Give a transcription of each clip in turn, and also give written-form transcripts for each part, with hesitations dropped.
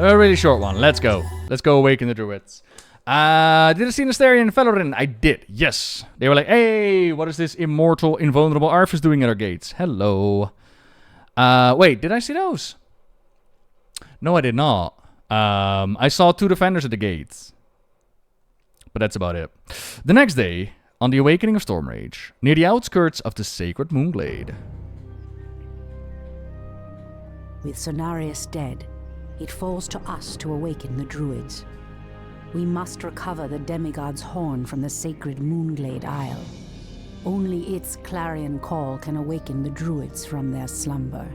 A really short one. Let's go. Let's go awaken the druids. Did I see Nastarian and Fellerin? I did, yes. They were like, hey, what is this immortal, invulnerable Arthas doing at our gates? Hello. Wait, did I see those? No, I did not. I saw 2 defenders at the gates. But that's about it. The next day, on the awakening of Stormrage, near the outskirts of the sacred Moonglade. With Cenarius dead, it falls to us to awaken the druids. We must recover the demigod's horn from the sacred Moonglade Isle. Only its clarion call can awaken the druids from their slumber.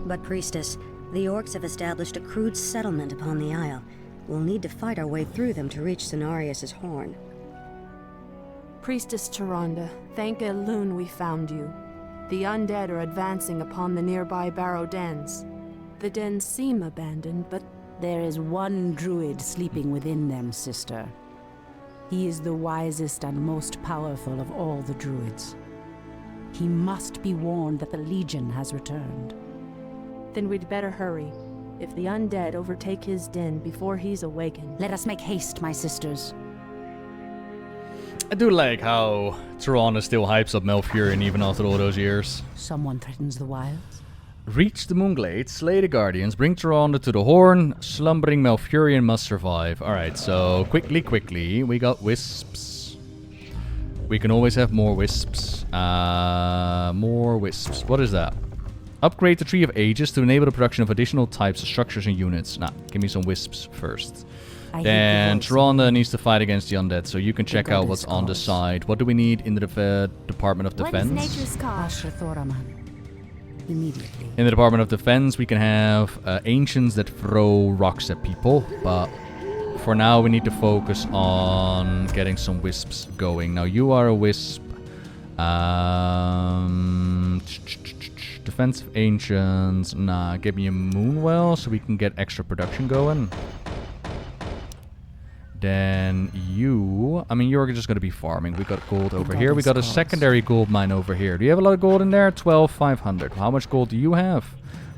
But Priestess, the orcs have established a crude settlement upon the Isle. We'll need to fight our way through them to reach Cenarius' horn. Priestess Tyrande, thank Elune we found you. The undead are advancing upon the nearby barrow dens. The dens seem abandoned, but there is one druid sleeping within them, sister. He is the wisest and most powerful of all the druids. He must be warned that the Legion has returned. Then we'd better hurry. If the undead overtake his den before he's awakened... Let us make haste, my sisters. I do like how Tyrande still hypes up Malfurion even after all those years. Someone threatens the wilds. Reach the Moonglade, slay the Guardians, bring Tyrande to the horn, slumbering Malfurion must survive. Alright, so quickly, we got wisps. We can always have more wisps. More wisps. What is that? Upgrade the Tree of Ages to enable the production of additional types of structures and units. Nah, give me some wisps first. Then Tyrande needs to fight against the undead, so you can check out what's on the side. What do we need in the Department of Defense? What is nature's call? Immediately. In the Department of Defense, we can have ancients that throw rocks at people, but for now we need to focus on getting some wisps going. Now you are a wisp. Defensive ancients. Nah, give me a Moonwell so we can get extra production going. Then you... I mean, you're just going to be farming. We got gold over here. We got a secondary gold mine over here. Do you have a lot of gold in there? 12,500. How much gold do you have?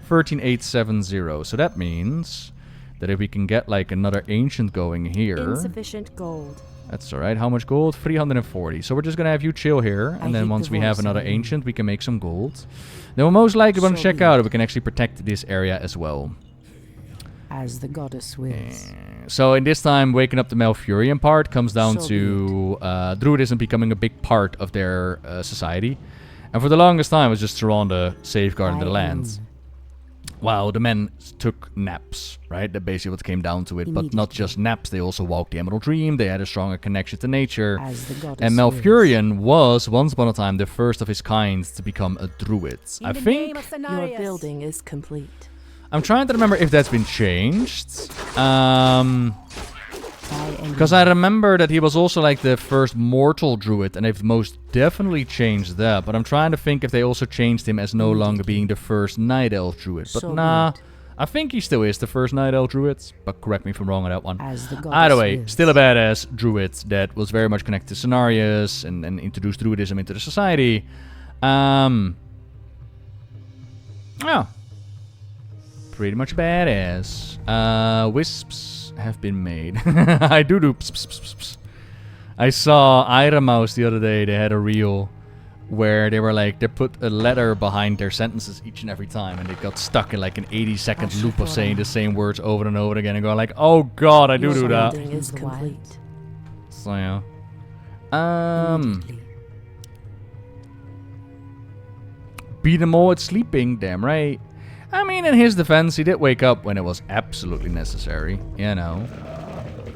13,870. So that means that if we can get like another ancient going here... Insufficient gold. That's alright. How much gold? 340. So we're just going to have you chill here. And then once we have another ancient, we can make some gold. Then we'll most likely want to check out if we can actually protect this area as well. As the goddess wills. So in this time, waking up the Malfurion part comes down to Druidism becoming a big part of their society. And for the longest time, it was just Tyrande safeguarding the lands. Wow, the men took naps, right? That basically what came down to it. But not just naps, they also walked the Emerald Dream. They had a stronger connection to nature. And Malfurion was, once upon a time, the first of his kind to become a druid. I think... Your building is complete. I'm trying to remember if that's been changed. Because I remember that he was also like the first mortal druid, and they've most definitely changed that. But I'm trying to think if they also changed him as no longer being the first night elf druid. But nah, I think he still is the first night elf druid. But correct me if I'm wrong on that one. Either way, still a badass druid that was very much connected to Cenarius and introduced druidism into the society. Yeah. Pretty much badass. Wisps have been made. I do pss, pss, pss, pss. I saw Ira Mouse the other day. They had a reel where they were like, they put a letter behind their sentences each and every time, and they got stuck in like an 80-second loop of saying the same words over and over again, and going like, oh god, I do that. Is complete. So yeah. Beat them all at sleeping, damn right. I mean, in his defense, he did wake up when it was absolutely necessary, you know.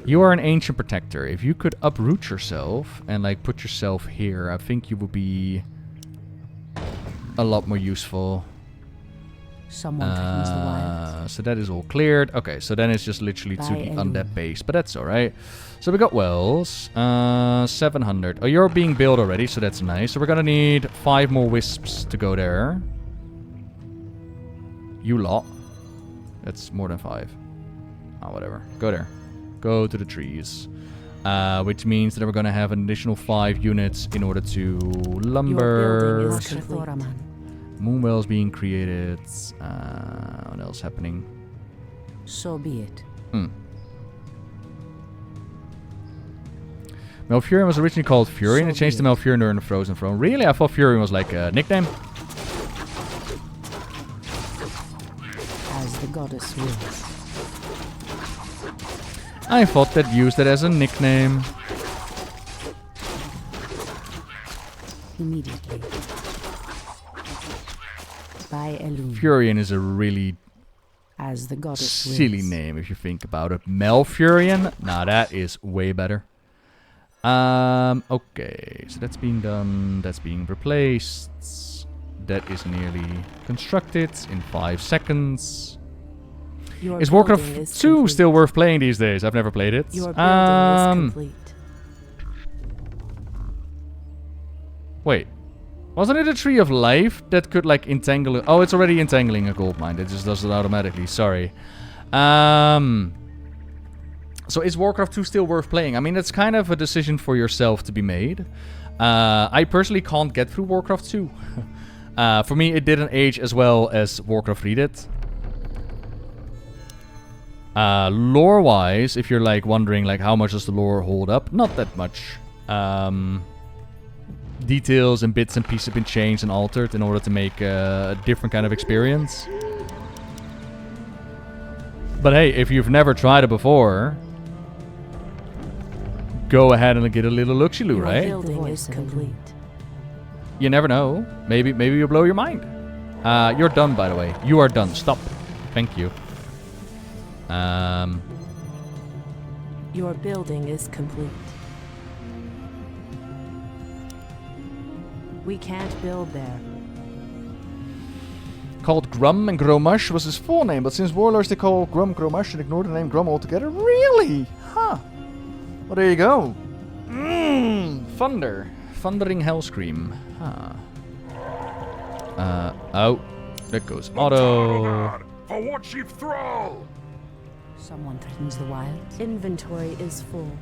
You are an ancient protector. If you could uproot yourself and, like, put yourself here, I think you would be a lot more useful. Someone threatens the wilds. So that is all cleared. Okay, so then it's just literally to the undead base, but that's alright. So we got wells. 700. Oh, you're being built already, so that's nice. So we're gonna need 5 more wisps to go there. You lot. That's more than 5. Oh, whatever. Go there. Go to the trees. Which means that we're going to have an additional 5 units in order to lumber. Moonwell Moonwells being created. What else happening? So be it. Malfurion was originally called Furion. They changed to Malfurion during the Frozen Throne. Really? I thought Furion was like a nickname. As the goddess wills. I thought that used it as a nickname. Immediately. By Elune. Furion is a really As the goddess silly wills. name if you think about it. Malfurion? Nah, that is way better. Okay, so that's being done. That's being replaced. That is nearly constructed in 5 seconds. Your Is building Warcraft is 2 complete. still worth playing these days? I've never played it. Your building is complete. Wait. Wasn't it a Tree of Life that could, like, entangle it? Oh, it's already entangling a gold mine. It just does it automatically. Sorry. So is Warcraft 2 still worth playing? I mean, it's kind of a decision for yourself to be made. I personally can't get through Warcraft 2. For me, it didn't age as well as Warcraft 3 did. Lore-wise, if you're, like, wondering, like, how much does the lore hold up? Not that much. Details and bits and pieces have been changed and altered in order to make a different kind of experience. But hey, if you've never tried it before, go ahead and get a little look-see-loo, Your right? building is complete. You never know. Maybe you'll blow your mind. You're done, by the way. You are done. Stop. Thank you. Your building is complete. We can't build there. Called Grum and Gromush was his full name, but since warlords they call Grum Gromush and ignore the name Grum altogether. Really? Huh. Well, there you go. Thunder. Thundering Hellscream. Huh. Oh. There goes Auto. For what chief thrall? Someone threatens the wilds. Inventory is full.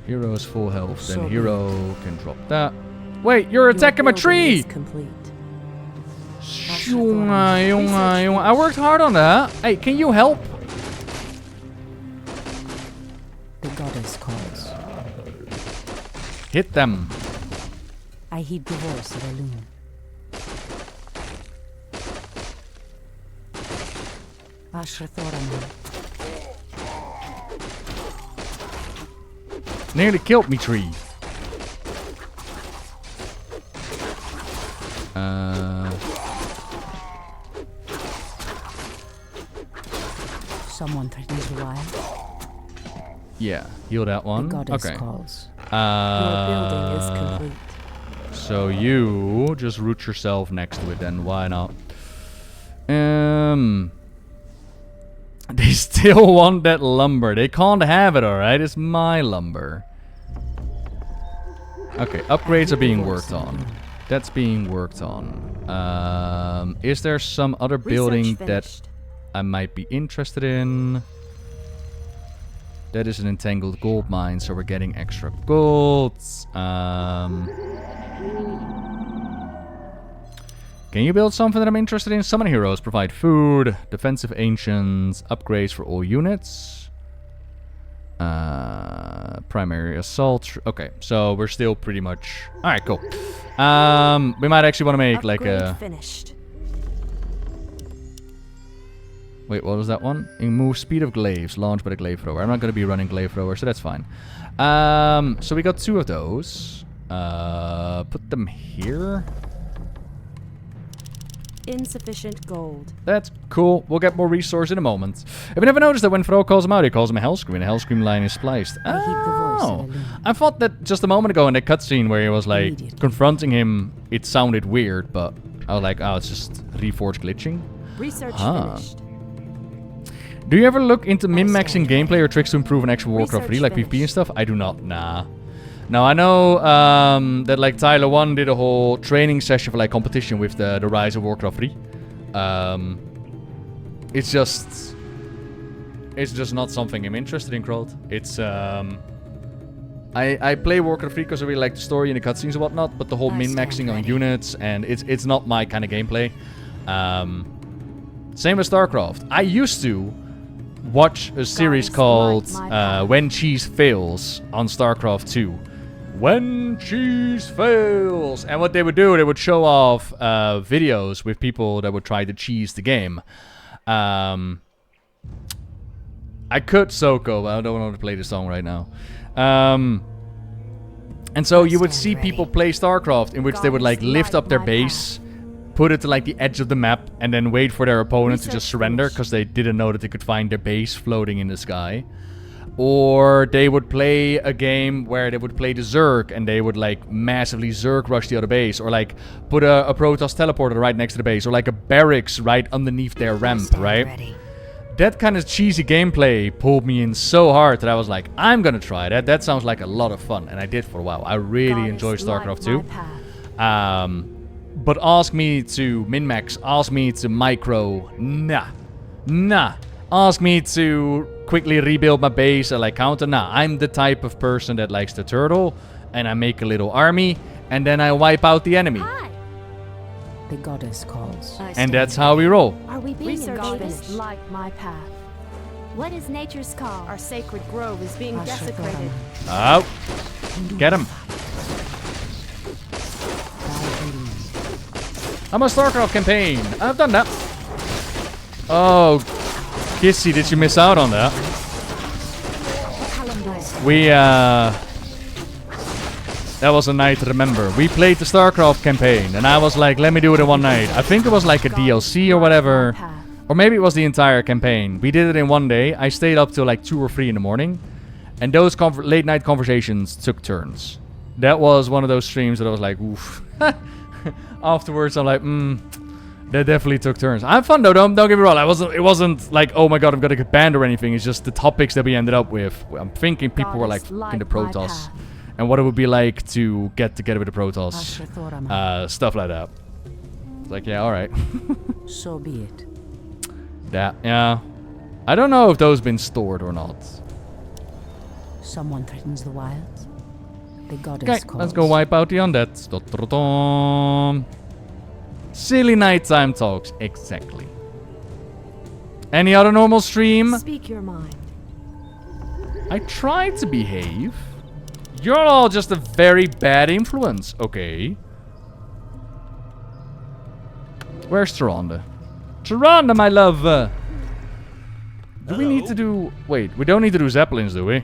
Hero is full health, then So hero can drop that. Wait, you're attacking my Your building tree! is complete. I worked hard on that. Hey, can you help? The goddess calls. Hit them. I heed the voice of Elune. Ashrathoraman. Nearly killed me, tree. Someone threatens the wild. Yeah, heal that The one. goddess Okay. calls. Your building is complete. So you just root yourself next to it then. Why not? They still want that lumber. They can't have it, alright? It's my lumber. Okay, upgrades are being worked on. That's being worked on. Is there some other building Research that finished. I might be interested in? That is an entangled gold mine, so we're getting extra gold. Can you build something that I'm interested in? Summon heroes provide food, defensive ancients, upgrades for all units. Primary assault. Okay, so we're still pretty much... Alright, cool. We might actually want to make like Upgrade a... finished. Wait, what was that one? Move speed of glaives, launched by the glaive thrower. I'm not going to be running glaive thrower, so that's fine. So we got 2 of those. Put them here. Insufficient gold. That's cool. We'll get more resource in a moment. Have you never noticed that when Fro calls him out, he calls him a Hellscream? The Hellscream line is spliced. I heed the voice Oh. of Elune. I thought that just a moment ago in the cutscene where he was like Immediately. confronting him, it sounded weird, but I was like, oh, it's just Reforged glitching. Research Huh. finished. Do you ever look into min-maxing gameplay or tricks to improve an actual Warcraft 3 Research like PvP and finished. stuff? I do not. Nah. No, I know that like Tyler 1 did a whole training session for like competition with the Rise of Warcraft 3. It's just not something I'm interested in, Krot. It's I play Warcraft 3 because I really like the story and the cutscenes and whatnot, but the whole I min-maxing stand on ready. units and it's not my kind of gameplay. Same as StarCraft. I used to watch a series Goddess, called light my path. When Cheese Fails on StarCraft 2. When Cheese Fails! And what they would do, they would show off videos with people that would try to cheese the game. I could Soko, but I don't want to play the song right now. And so you would see people play StarCraft in which they would like lift up their base, put it to like the edge of the map, and then wait for their opponent to just surrender because they didn't know that they could find their base floating in the sky. Or they would play a game where they would play the Zerg and they would like massively Zerg rush the other base, or like put a Protoss teleporter right next to the base, or like a barracks right underneath their ramp, Stand right? ready. That kind of cheesy gameplay pulled me in so hard that I was like, I'm gonna try that. That sounds like a lot of fun, and I did for a while. I really enjoyed StarCraft 2. But ask me to min-max, ask me to micro, nah. Ask me to quickly rebuild my base and like counter, nah. I'm the type of person that likes to turtle, and I make a little army, and then I wipe out the enemy. The goddess calls. And that's how we roll. Are we being Research invaded? finished. Light my path. What is nature's call? Our sacred grove is being Asher desecrated. Oh, get him. I'm a StarCraft campaign. I've done that. Oh, Kissy, did you miss out on that? That was a night to remember. We played the StarCraft campaign, and I was like, let me do it in one night. I think it was like a DLC or whatever. Or maybe it was the entire campaign. We did it in one day. I stayed up till like 2 or 3 in the morning. And those late night conversations took turns. That was one of those streams that I was like, oof. Afterwards, I'm like, that definitely took turns. I'm fun though, don't get me wrong. It wasn't like, oh my god, I'm gonna get banned or anything. It's just the topics that we ended up with. I'm thinking people were like in the Protoss. And what it would be like to get together with the Protoss. Asher Thoraman. Stuff like that. It's like, yeah, alright. So be it. That, yeah. I don't know if those been stored or not. Someone threatens the wilds. The goddess Okay, calls. let's go wipe out the undead. Da-da-da-dum. Silly nighttime talks. Exactly. Any other normal stream? Speak your mind. I tried to behave. You're all just a very bad influence. Okay. Where's Tyrande? Tyrande, my love! Do we need to do... Wait, we don't need to do Zeppelins, do we?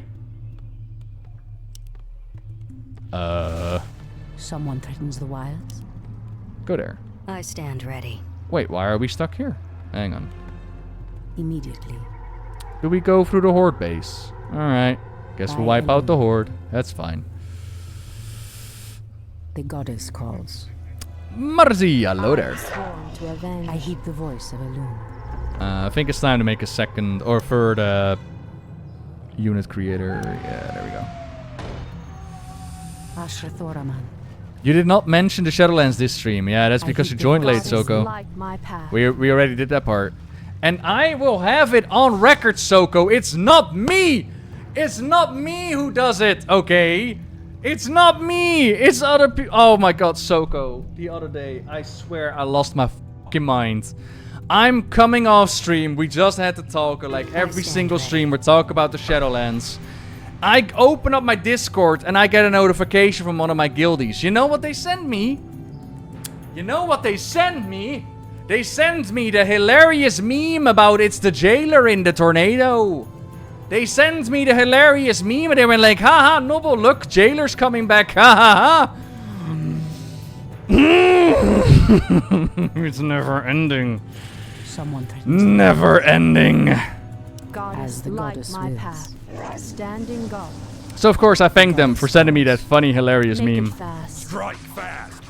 Someone threatens the wilds. Go there. I stand ready. Wait, why are we stuck here? Hang on. Immediately. Do we go through the Horde base? Alright. Guess we'll wipe out the Horde. That's fine. The goddess calls. Marzi, hello there. Sworn to avenge. I heed the voice of Elune. I think it's time to make a second or third unit creator. Yeah, there we go. Asher Thoraman. You did not mention the Shadowlands this stream. Yeah, that's I because you think the joined late, goddess Soko. Light my path. We already did that part. And I will have it on record, Soko. It's not me! It's not me who does it, okay? It's not me! It's other people. Oh my god, Soko. The other day, I swear I lost my fucking mind. I'm coming off stream. We just had to talk. Like every single stream, we talk about the Shadowlands. I open up my Discord and I get a notification from one of my guildies. You know what they send me? You know what they send me? They sent me the hilarious meme about it's the jailer in the tornado. They sent me the hilarious meme and they were like, haha, Noble, look, jailer's coming back, ha ha ha. It's never ending. Someone threatens Never ending. Goddess, As the light goddess my wills. path. Standing guard. So of course I thanked them for sending me that funny, hilarious Make meme. it fast. Strike fast.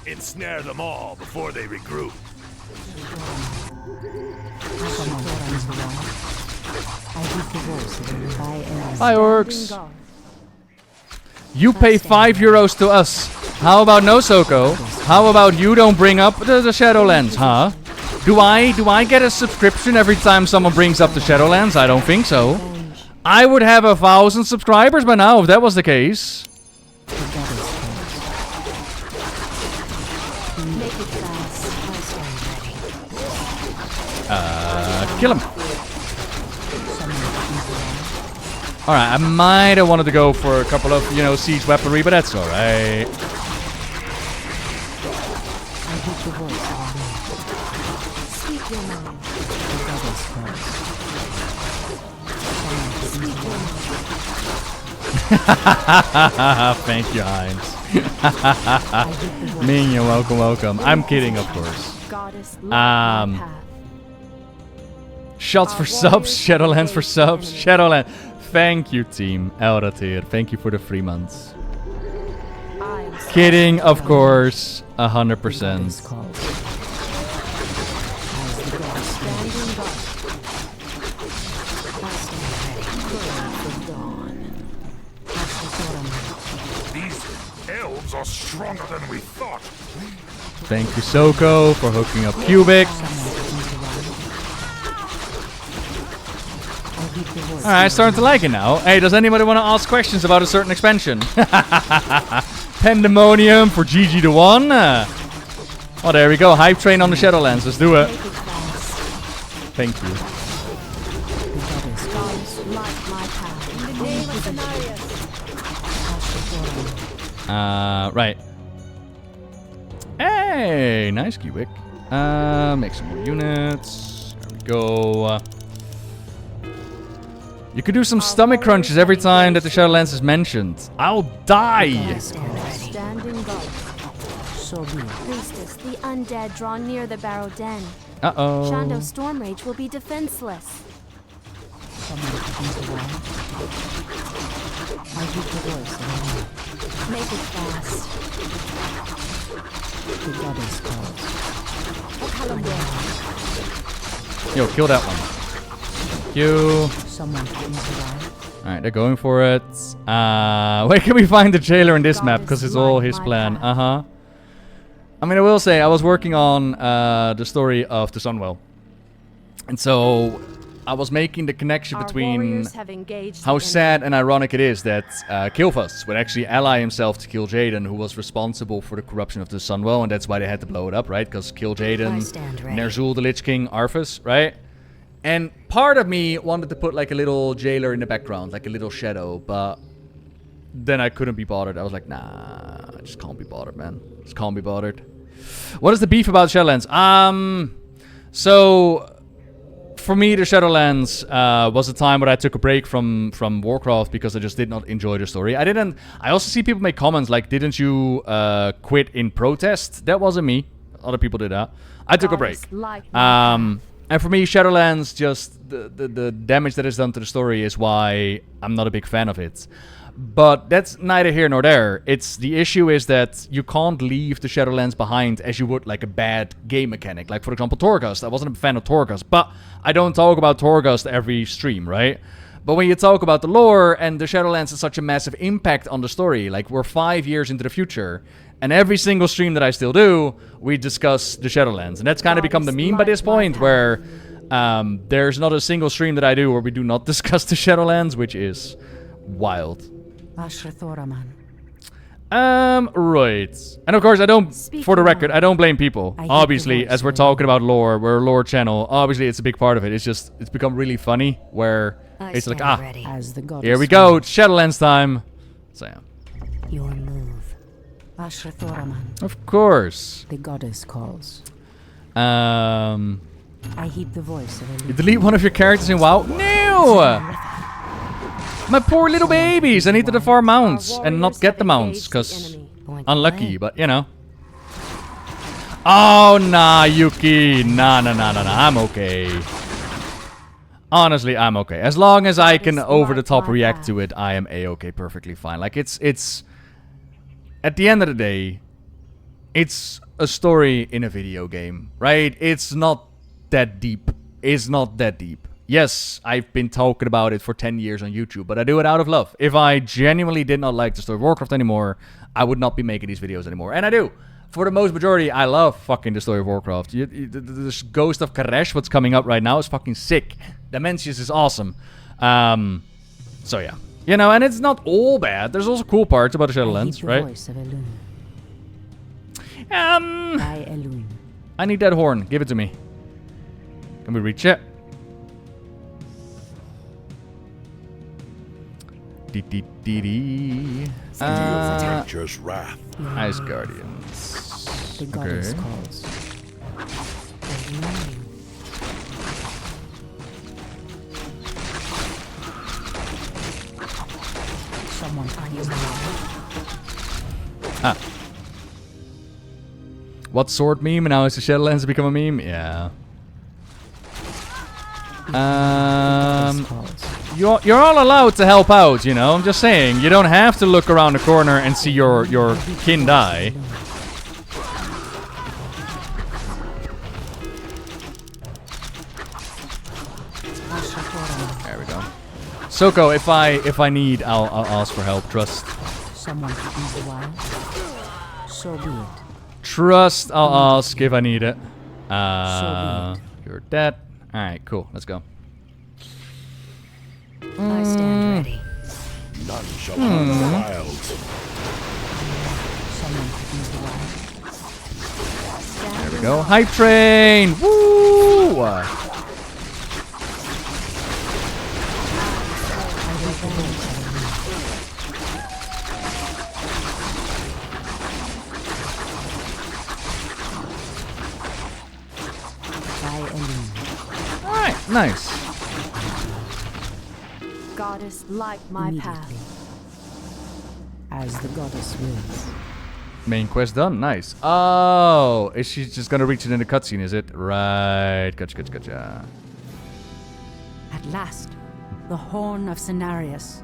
Ensnare them all before they regroup. Someone threatens the wilds. I heed the voice of Elune. By Eris. Hi, orcs. Standing guard. You pay €5 to us. How about no, Soko? How about you don't bring up the Shadowlands, huh? Do I get a subscription every time someone brings up the Shadowlands? I don't think so. Avenge. I would have 1,000 subscribers by now if that was the case. The goddess calls. Make it fast. I stand ready. Kill him. Alright, I might have wanted to go for a couple of, you know, siege weaponry, but that's alright. Thank you, Heinz. Minion, welcome, welcome. I'm kidding, of course. Shots for subs, Shadowlands for subs, Shadowland. Thank you, team Eldatir. Thank you for the 3 months. Kidding, of course, 100%. These elves are stronger than we thought. Thank you, Soko, for hooking up Cubic. Alright, starting to like it now. Hey, does anybody want to ask questions about a certain expansion? Pandemonium for GG to 1. Oh, there we go. Hype train on the Shadowlands. Let's do it. Thank you. Right. Hey, nice Cubic. Make some more units. There we go. You could do some stomach crunches every time that the Shadowlands is mentioned. I'll die! Standing guard. Priestess, the undead draw near the Barrow Den. Uh-oh. Shando Stormrage will be defenseless. Make it fast. Yo, kill that one. Thank you. Alright, they're going for it. Where can we find the jailer in this map? Because it's all his plan. Uh-huh. I mean, I will say, I was working on the story of the Sunwell. And so, I was making the connection between how sad and ironic it is that Kil'Thuzad would actually ally himself to Kil'jaeden, who was responsible for the corruption of the Sunwell, and that's why they had to blow it up, right? Because Kil'jaeden, Ner'zhul the Lich King, Arthas, right? And part of me wanted to put like a little jailer in the background, like a little shadow, but then I couldn't be bothered. I was like, nah, I just can't be bothered, man. Just can't be bothered. What is the beef about Shadowlands? So for me, the Shadowlands was a time where I took a break from Warcraft because I just did not enjoy the story. I also see people make comments like, didn't you quit in protest? That wasn't me. Other people did that. I took a break. And for me, Shadowlands, just the damage that is done to the story is why I'm not a big fan of it. But that's neither here nor there. The issue is that you can't leave the Shadowlands behind as you would like a bad game mechanic. Like, for example, Torghast. I wasn't a fan of Torghast, but I don't talk about Torghast every stream, right? But when you talk about the lore and the Shadowlands has such a massive impact on the story, like we're 5 years into the future, and every single stream that I still do, we discuss the Shadowlands. And that's kind of become the meme by this point, where there's not a single stream that I do where we do not discuss the Shadowlands, which is wild. Right. And of course, for the record, I don't blame people. Obviously, as we're talking about lore, we're a lore channel. Obviously, it's a big part of it. It's become really funny, where it's like, here we go, it's Shadowlands time. So yeah. Your move. Of course. The goddess calls. I heed the voice of You delete one of your characters in WoW? No! My poor little babies! I needed to farm mounts and not get the mounts, because unlucky, but you know. Oh, nah, Yuki. Nah, I'm okay. Honestly, I'm okay. As long as I can over-the-top react to it, I am a-okay, perfectly fine. Like, it's... At the end of the day, it's a story in a video game, right? It's not that deep. It's not that deep. Yes, I've been talking about it for 10 years on YouTube, but I do it out of love. If I genuinely did not like the story of Warcraft anymore, I would not be making these videos anymore. And I do. For the most majority, I love fucking the story of Warcraft. This Ghost of Karesh, what's coming up right now, is fucking sick. Dimensions is awesome. So yeah. You know, and it's not all bad. There's also cool parts about the Shadowlands, right? I need that horn. Give it to me. Can we reach it? Nature's wrath. Ice Guardians. The goddess calls. Someone finds the light. Ah. What sword meme? And now is the Shadowlands become a meme? Yeah. You're all allowed to help out, you know. I'm just saying, you don't have to look around the corner and see your kin die. There we go. Soko, if I need, I'll ask for help. Trust. Someone happens a while. So be it. Trust. I'll ask if I need it. So You're dead. All right, cool. Let's go. I stand ready. None shall harm the wild. Someone happens a while. There we go. Hype train. Woo! All right, nice. Goddess, light my path. As the goddess wills. Main quest done. Nice. Oh, is she just gonna reach it in the cutscene? Is it right? Gotcha. At last, the horn of Cenarius.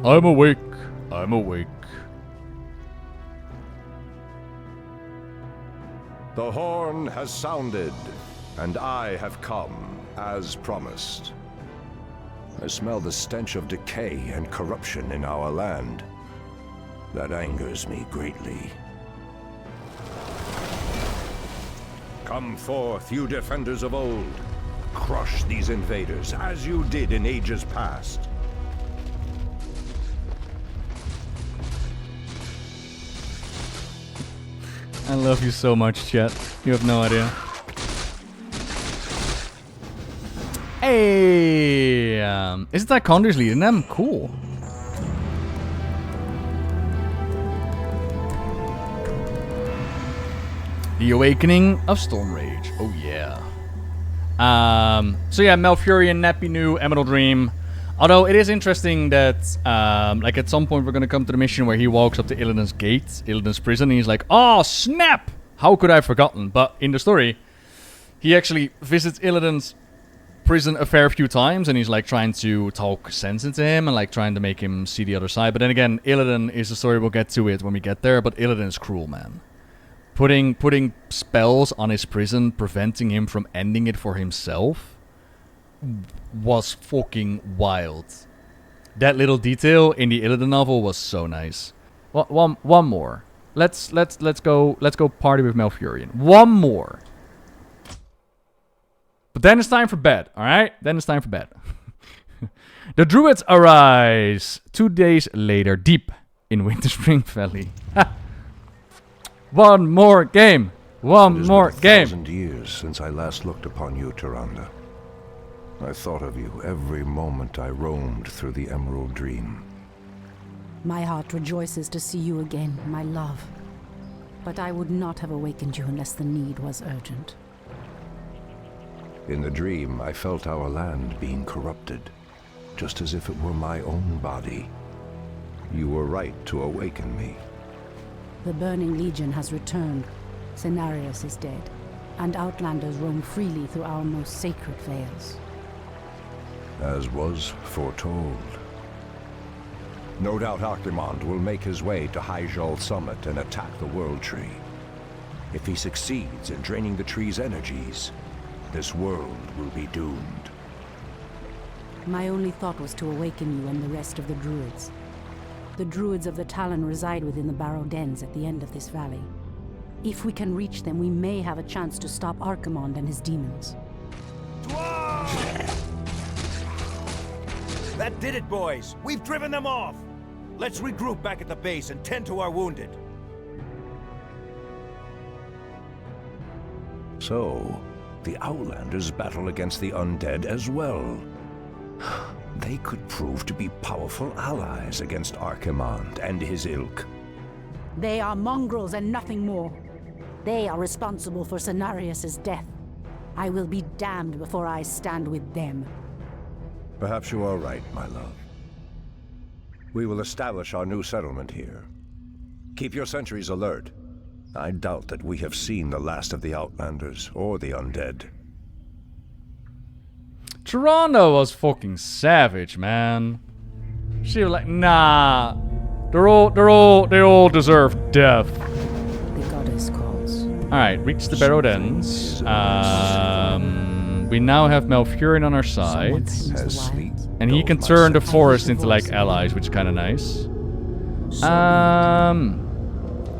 I'm awake. I'm awake. The horn has sounded, and I have come, as promised. I smell the stench of decay and corruption in our land. That angers me greatly. Come forth, you defenders of old. Crush these invaders, as you did in ages past. I love you so much, chat. You have no idea. Hey, isn't that Tichondrius leading them? Cool. The Awakening of Stormrage. Oh yeah. So yeah, Malfurion, Nappy New, Emerald Dream. Although it is interesting that, like at some point we're gonna come to the mission where he walks up to Illidan's gate, Illidan's prison, and he's like, "Oh snap! How could I have forgotten?" But in the story, he actually visits Illidan's prison a fair few times, and he's like trying to talk sense into him and like trying to make him see the other side. But then again, Illidan is a story, we'll get to it when we get there. But Illidan is cruel, man. Putting spells on his prison, preventing him from ending it for himself, was fucking wild. That little detail in the Illidan novel was so nice. One more. Let's go party with Malfurion. One more. But then it's time for bed, all right? Then it's time for bed. The druids arise 2 days later, deep in Winterspring Valley. One more game. One more game. 1,000 years since I last looked upon you, Tyrande. I thought of you every moment I roamed through the Emerald Dream. My heart rejoices to see you again, my love. But I would not have awakened you unless the need was urgent. In the dream, I felt our land being corrupted, just as if it were my own body. You were right to awaken me. The Burning Legion has returned. Cenarius is dead, and Outlanders roam freely through our most sacred vales. As was foretold. No doubt Archimond will make his way to Hyjal Summit and attack the World Tree. If he succeeds in draining the tree's energies, this world will be doomed. My only thought was to awaken you and the rest of the druids. The druids of the Talon reside within the Barrow Dens at the end of this valley. If we can reach them, we may have a chance to stop Archimond and his demons. That did it, boys! We've driven them off! Let's regroup back at the base and tend to our wounded. So, the Outlanders battle against the undead as well. They could prove to be powerful allies against Archimand and his ilk. They are mongrels and nothing more. They are responsible for Cenarius' death. I will be damned before I stand with them. Perhaps you are right, my love. We will establish our new settlement here. Keep your sentries alert. I doubt that we have seen the last of the Outlanders or the undead. Toronto was fucking savage, man. She was like, nah. They all deserve death. The goddess calls. Alright, reach the Barrow Dens. We now have Malfurion on our side. And he can turn the forest into like allies, which is kinda nice.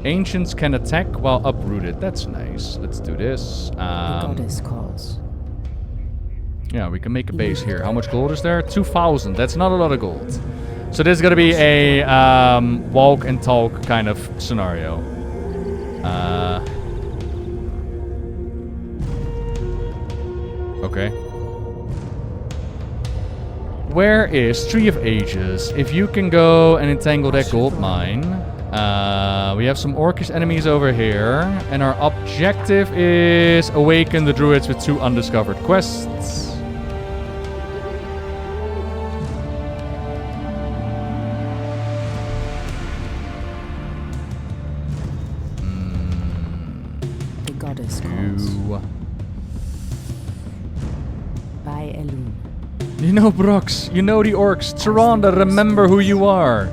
Ancients can attack while uprooted. That's nice. Let's do this. The goddess calls. Yeah, we can make a base here. How much gold is there? 2,000. That's not a lot of gold. So this is gonna be a walk and talk kind of scenario. Okay. Where is Tree of Ages? If you can go and entangle that gold mine. We have some Orcish enemies over here. And our objective is awaken the druids with 2 undiscovered quests. The goddess calls. By Elune. You know Brox, you know the orcs. Tyrande, remember who you are.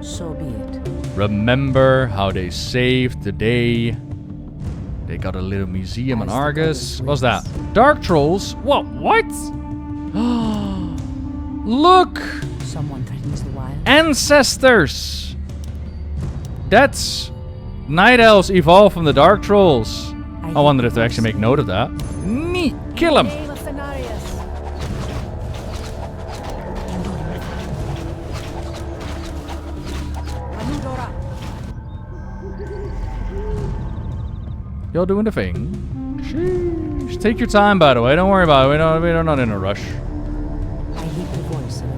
So be it. Remember how they saved the day. They got a little museum in Argus. What's that? Dark trolls? What? What? Look! Someone threatens the wild. Ancestors! That's night elves evolved from the dark trolls. I wonder if they actually make note of that. Neat! Kill him! Y'all doing the thing. Sheesh. Take your time, by the way. Don't worry about it. We're not in a rush. I heed the voice of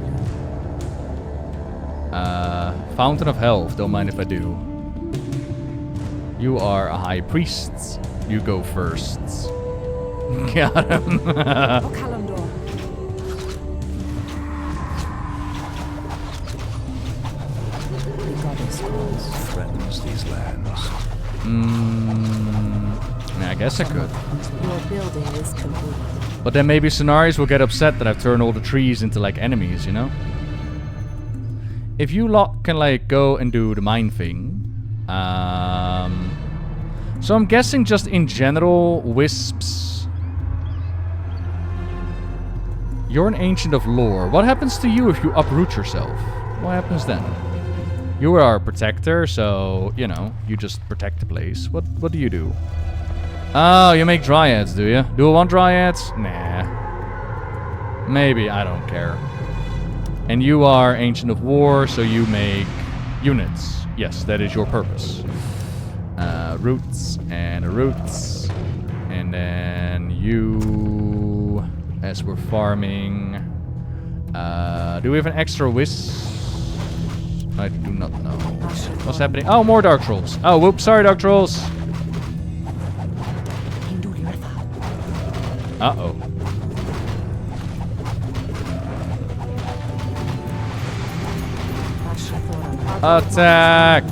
Elune. Fountain of Health. Don't mind if I do. You are a high priest. You go first. Got him. Threatens these lands. I guess I could. Your building is complete. But then maybe Cenarius will get upset that I've turned all the trees into like enemies, you know? If you lot can like go and do the mine thing. So I'm guessing just in general, wisps. You're an ancient of lore. What happens to you if you uproot yourself? What happens then? You are a protector, so, you know, you just protect the place. What do you do? Oh, you make dryads, do you? Do I want dryads? Nah. Maybe, I don't care. And you are Ancient of War, so you make units. Yes, that is your purpose. Roots and roots. And then you, as we're farming. Do we have an extra wisp? I do not know. What's happening? Oh, more Dark Trolls. Oh, whoops. Sorry, Dark Trolls. Uh-oh. Attack!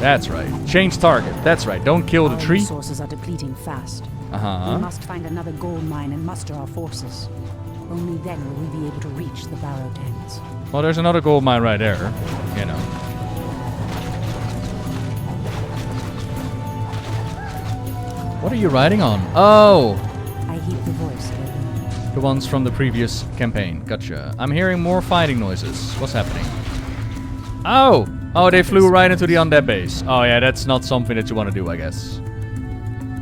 That's right. Change target. That's right. Don't kill the tree. Resources are depleting fast. Uh-huh. We must find another gold mine and muster our forces. Only then will we be able to reach the Barrow Dens. Well, there's another gold mine right there. You know. What are you riding on? Oh! I heed the voice. The ones from the previous campaign. Gotcha. I'm hearing more fighting noises. What's happening? Oh! Oh, they flew right into the undead base. Oh yeah, that's not something that you want to do, I guess.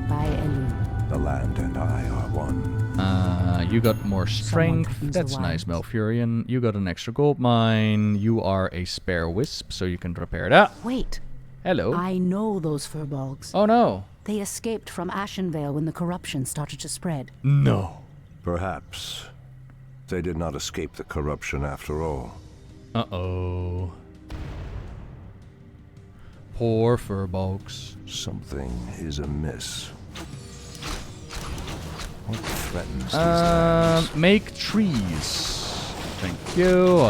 By Elune. The land and I are one. You got more strength. That's nice, Malfurion. You got an extra gold mine. You are a spare wisp, so you can repair that. Wait. Hello. I know those Furbolgs. Oh no. They escaped from Ashenvale when the corruption started to spread. No. Perhaps they did not escape the corruption after all. Uh-oh. Poor Furbolgs. Something is amiss. What threatens these lands? Make trees. Thank you.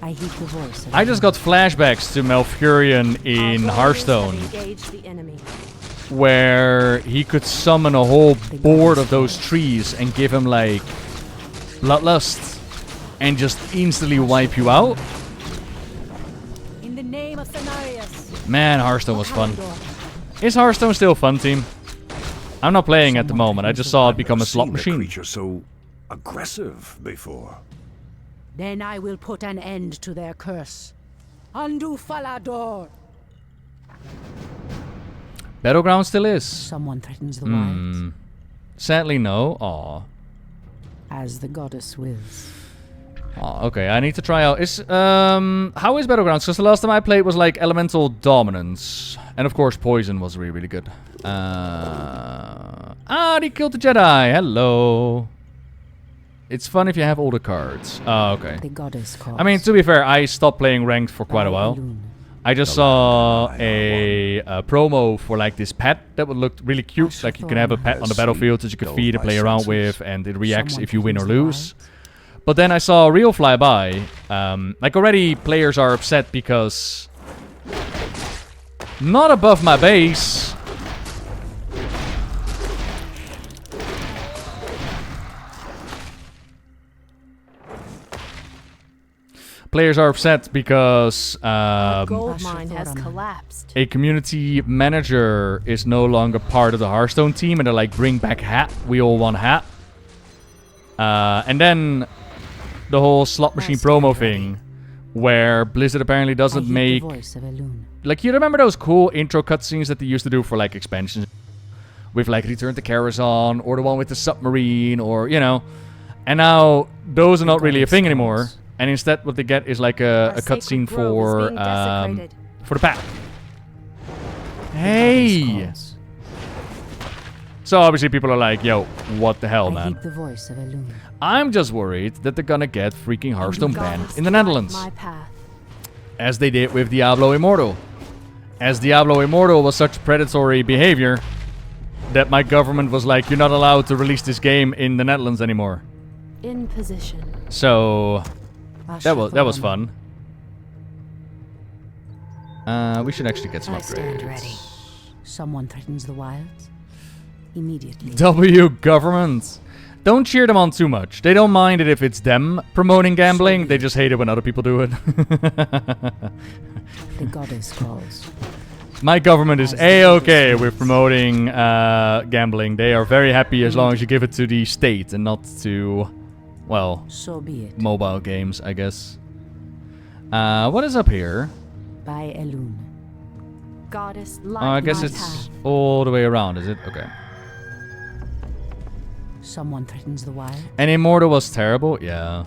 I heed the voice of I just got flashbacks to Malfurion in Hearthstone, Engage the enemy. where he could summon a whole board of those trees and give him like bloodlust and just instantly wipe you out. In the name of Cenarius. Man, Hearthstone was fun. Is Hearthstone still fun, team? I'm not playing at the moment. I just saw it become a slot Seen machine. creature so aggressive before. Then I will put an end to their curse. Undo Falador. Battleground still is. Someone threatens the wilds, Sadly, no. Aw. as the goddess wills. Oh, okay, I need to try out. How is Battlegrounds? Because the last time I played was like Elemental Dominance. And of course, Poison was really, really good. They killed the Jedi. Hello. It's fun if you have all the cards. Oh, okay. The goddess calls. I mean, to be fair, I stopped playing ranked for quite a while. I just saw a promo for like this pet that would look really cute. Like you can have a pet on the battlefield that you could feed and play around with, and it reacts if you win or lose. But then I saw a reel fly by. Like already players are upset because not above my base. Players are upset because Gold mine has collapsed. a community manager is no longer part of the Hearthstone team, and they're like, bring back Hat. We all want Hat. And then the whole slot machine promo thing, where Blizzard apparently doesn't make... Like, you remember those cool intro cutscenes that they used to do for, like, expansions? With, like, Return to Karazhan, or the one with the submarine, or, you know. And now, those are not really a thing anymore. And instead, what they get is, like, a cutscene for the pack. Hey! So, obviously, people are like, yo, what the hell, man? the voice of I'm just worried that they're gonna get freaking Hearthstone banned in the Netherlands. As they did with Diablo Immortal. As Diablo Immortal was such predatory behavior that my government was like, you're not allowed to release this game in the Netherlands anymore. In position. So that was fun. We should actually get some upgrades. Ready. Someone threatens the wilds. Immediately. W government. Don't cheer them on too much. They don't mind it if it's them promoting gambling. They just hate it when other people do it. The goddess calls. My government is A-okay with promoting gambling. They are very happy as long as you give it to the state and not to, well, so be it. Mobile games, I guess. What is up here? By Elune. Goddess, light I guess my it's path. all the way around, is it? Okay. Someone threatens the wild. And Immortal was terrible? Yeah.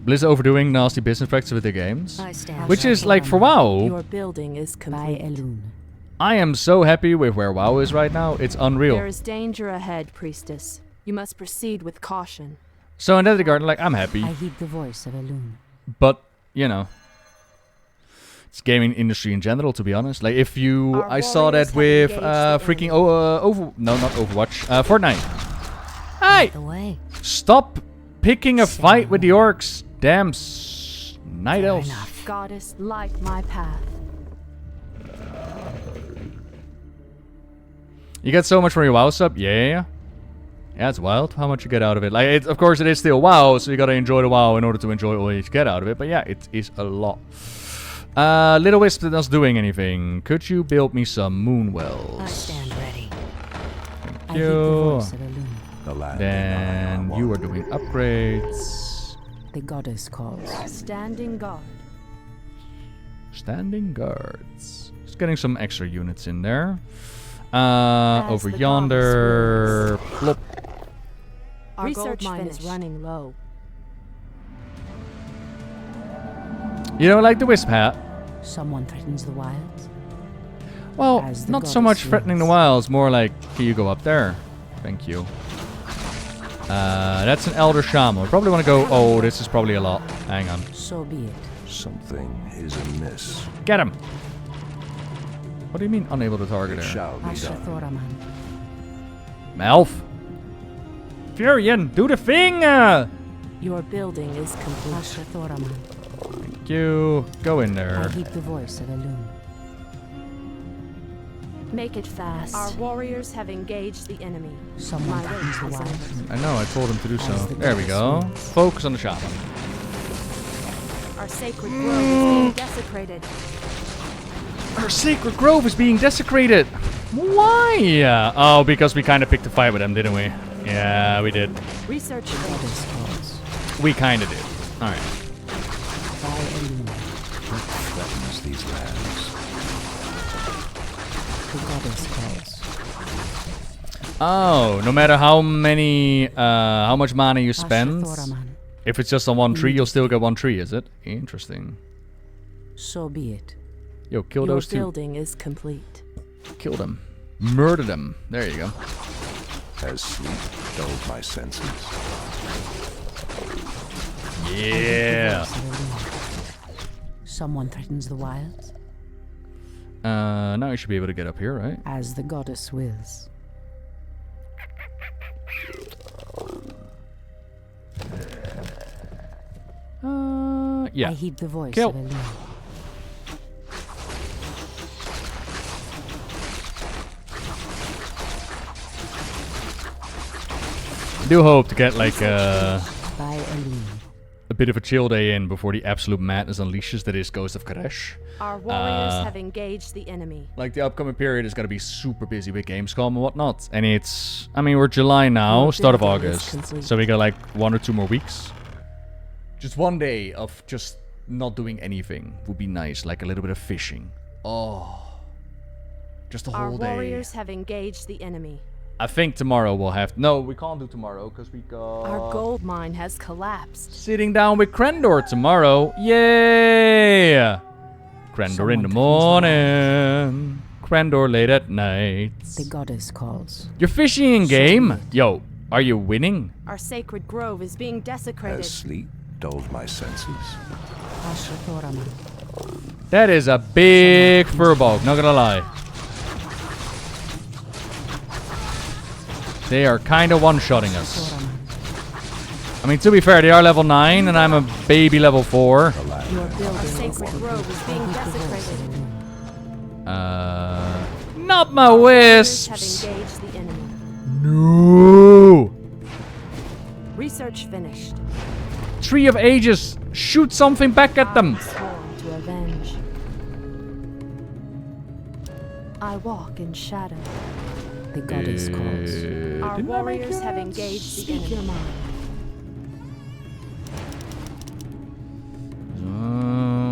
Blizzard overdoing nasty business practices with their games. Which is like for WoW. Your building is complete. By Elune. I am so happy with where WoW is right now. It's unreal. There is danger ahead, priestess. You must proceed with caution. So in that regard, like, I'm happy. I heed the voice of Elune. But, you know, it's gaming industry in general, to be honest. Like, if you... I saw that with freaking... not Overwatch. Fortnite. Hey! Stop picking a fight with the orcs. Damn night elves. Goddess, light my path. You get so much from your WoW sub? Yeah. Yeah, it's wild how much you get out of it. Like, of course, it is still WoW, so you gotta enjoy the WoW in order to enjoy all you get out of it. But yeah, it is a lot. Little Wisp is not doing anything. Could you build me some moon wells? I stand ready. Thank you. The Then you are doing upgrades. The goddess calls. Standing guard. Standing guards. Just getting some extra units in there. Over yonder. Plop. Our research mine is running low. You don't like the wisp hat? Someone threatens the wilds. Well, As the not so much goddess threatening the wills. wilds, more like, can you go up there? Thank you. That's an Elder Shaman. We probably want to go... Oh, this is probably a lot. Hang on. So be it. Something is amiss. Get him! What do you mean unable to target It her? shall be Asher done. Thoraman. Malf! Furion, do the thing! Your building is complete. Asher Thoraman. Thank you. Go in I there. heed the voice of Elune. Make it fast. Our warriors have engaged the enemy. Someone My threatens the wait is wilds. over. I know, I told him to do so. As the There we go. goddess wills. Focus on the shaman. Our sacred grove is being desecrated. Our sacred grove is being desecrated! Why? Oh, because we kind of picked a fight with them, didn't we? Yeah, we did. Research Goddess calls. We kind of did. Alright. By Elune. What threatens these lands? The goddess calls. Oh, no matter how much mana you Asher spend, Thoraman. if it's just on one tree, you'll still get one tree, is it? Interesting. So be it. Yo, kill Your those two. building is complete. Kill them. Murder them. There you go. Has sleep dulled my senses? Yeah. Voice of Elune. Someone threatens the wilds. Now you should be able to get up here, right? As the goddess wills. Yeah. I heed the voice Kill. of Elune. I do hope to get like By Elune. a bit of a chill day in before the absolute madness unleashes that is Ghost of Karesh. Our warriors have engaged the enemy. Like the upcoming period is gonna be super busy with Gamescom and whatnot. And it's, I mean, we're July now, Your start of building is August. complete. So we got like 1 or 2 more weeks. Just one day of just not doing anything would be nice, like a little bit of fishing. Oh, just a Our whole day. warriors have engaged the enemy. I think tomorrow we'll have. No, we can't do tomorrow because we got. Our gold mine has collapsed. Sitting down with Krendor tomorrow. Yay! Krendor in the morning. Krendor late at night. The goddess calls. You're fishing in game? Yo, are you winning? Our sacred grove is being desecrated. Has sleep dulled my senses? Asher Thoraman. That is a big Furbolg, not gonna lie. They are kind of one-shotting us. Thoraman. I mean, to be fair, they are level 9 and I'm a baby level 4. Your Our building sacred grove is being desecrated. Not my Warriors have wisps! engaged the enemy. No! Research finished. Tree of Ages! Shoot something back at them! I sworn to avenge. I walk in shadow. The goddess calls. Our warriors have engaged the enemy.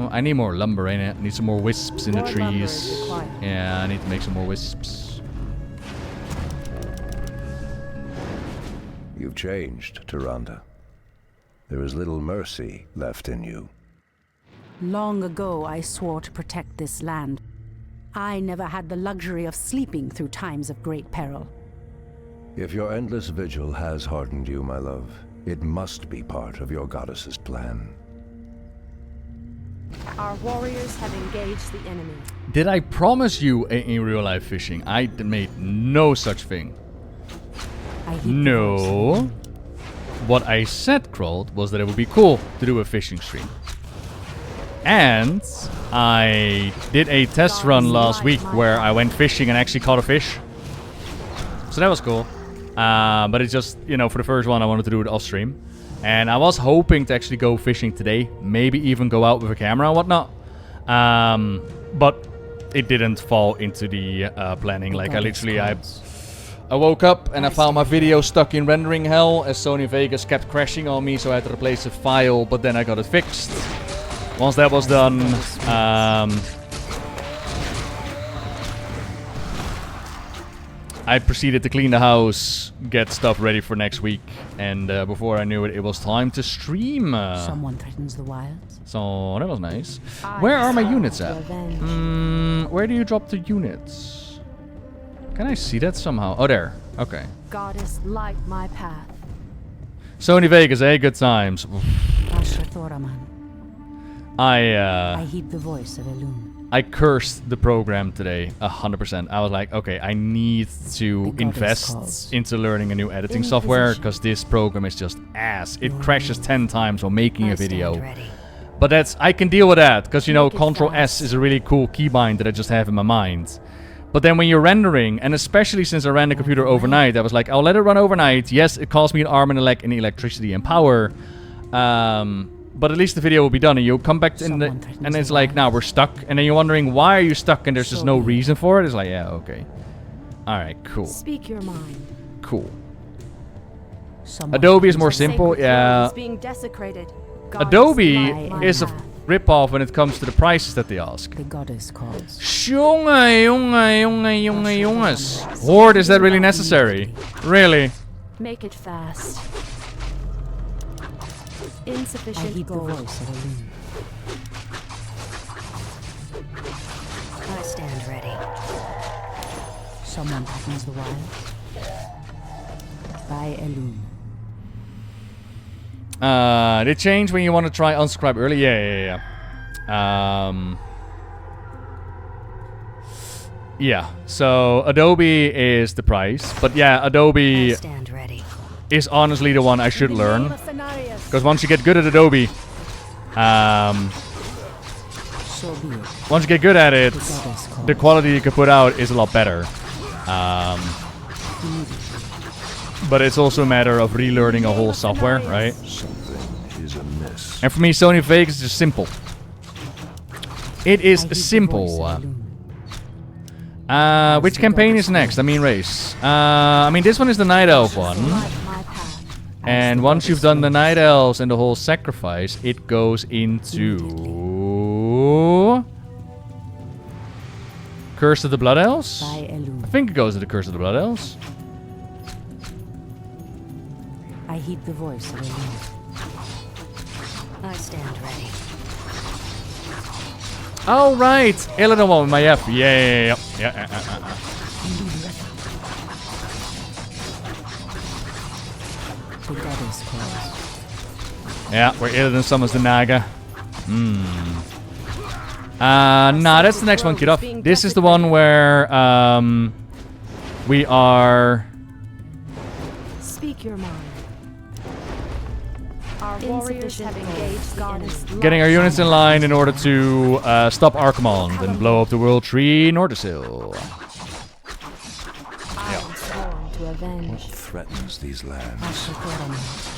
I need more lumber, ain't it? I need some more wisps in the More lumber is trees. required. Yeah, I need to make some more wisps. You've changed, Tyrande. There is little mercy left in you. Long ago, I swore to protect this land. I never had the luxury of sleeping through times of great peril. If your endless vigil has hardened you, my love, it must be part of your goddess's plan. Our warriors have engaged the enemy. Did I promise you in real life fishing? I made no such thing. I heed the voice of No. Elune. What I said, Krold, was that it would be cool to do a fishing stream. And I did a test run last week where I went fishing and actually caught a fish. So that was cool. But it's just, you know, for the first one I wanted to do it off stream. And I was hoping to actually go fishing today. Maybe even go out with a camera and whatnot. But it didn't fall into the planning. Like I literally, I woke up and I found my video stuck in rendering hell as Sony Vegas kept crashing on me, so I had to replace the file, but then I got it fixed. Once that was done, I proceeded to clean the house, get stuff ready for next week, and before I knew it, it was time to stream. Someone threatens the wilds. So that was nice. Where are my units at? Where do you drop the units? Can I see that somehow? Oh, there. Okay. Goddess, light my path. Sony Vegas, eh? Good times. Asher Thoraman. I heed the voice of Elune. I cursed the program today 100%. I was like, okay, I need to invest into learning a new editing software because this program is just ass. It crashes 10 times while making a video. But I can deal with that because, you know, Control S is a really cool keybind that I just have in my mind. But then when you're rendering, and especially since I ran the computer overnight, I was like, I'll let it run overnight. Yes, it costs me an arm and a leg in electricity and power. But at least the video will be done, and you'll come back and it's like, now we're stuck, and then you're wondering why are you stuck, and there's just no reason for it. It's like, yeah, okay, all right, cool. Speak your mind. Cool. Adobe is more simple, yeah. Being desecrated. Adobe is a ripoff when it comes to the prices that they ask. The goddess calls. Jonges. Horde, is that really necessary? Really? Make it fast. I Insufficient heed the gold. voice of Elune. I stand ready. Someone threatens the wilds. By Elune. They change when you want to try unsubscribe early. Yeah. Yeah. So Adobe is the price, but yeah, Adobe Stand ready. is honestly the one I should learn. Because once you get good at Adobe, So be it. once you get good at it, The goddess calls. the quality you can put out is a lot better. But it's also a matter of relearning a whole software, right? Something is amiss. And for me, Sony Vegas is just simple. It I is heed the voice simple. of Elune. Which campaign is next? I mean, race. I mean, this one is the Night Elf one. Light my path. And once you've done the Night Elves and the whole sacrifice, it goes into... Curse of the Blood Elves? By Elune. I think it goes to the Curse of the Blood Elves. I heed the voice of Elune. I stand ready. Oh, right! Illidan one with my F. Yeah. The goddess calls. Yeah, where Illidan summons the Naga. Nah, that's the next one, kid off. This is the one where, we are... Speak your mind. Our warriors have engaged the enemy. getting our units in line in order to stop Archimonde and blow up the World Tree Nordisil. I am sworn to avenge. What threatens these lands? Asher Thoraman.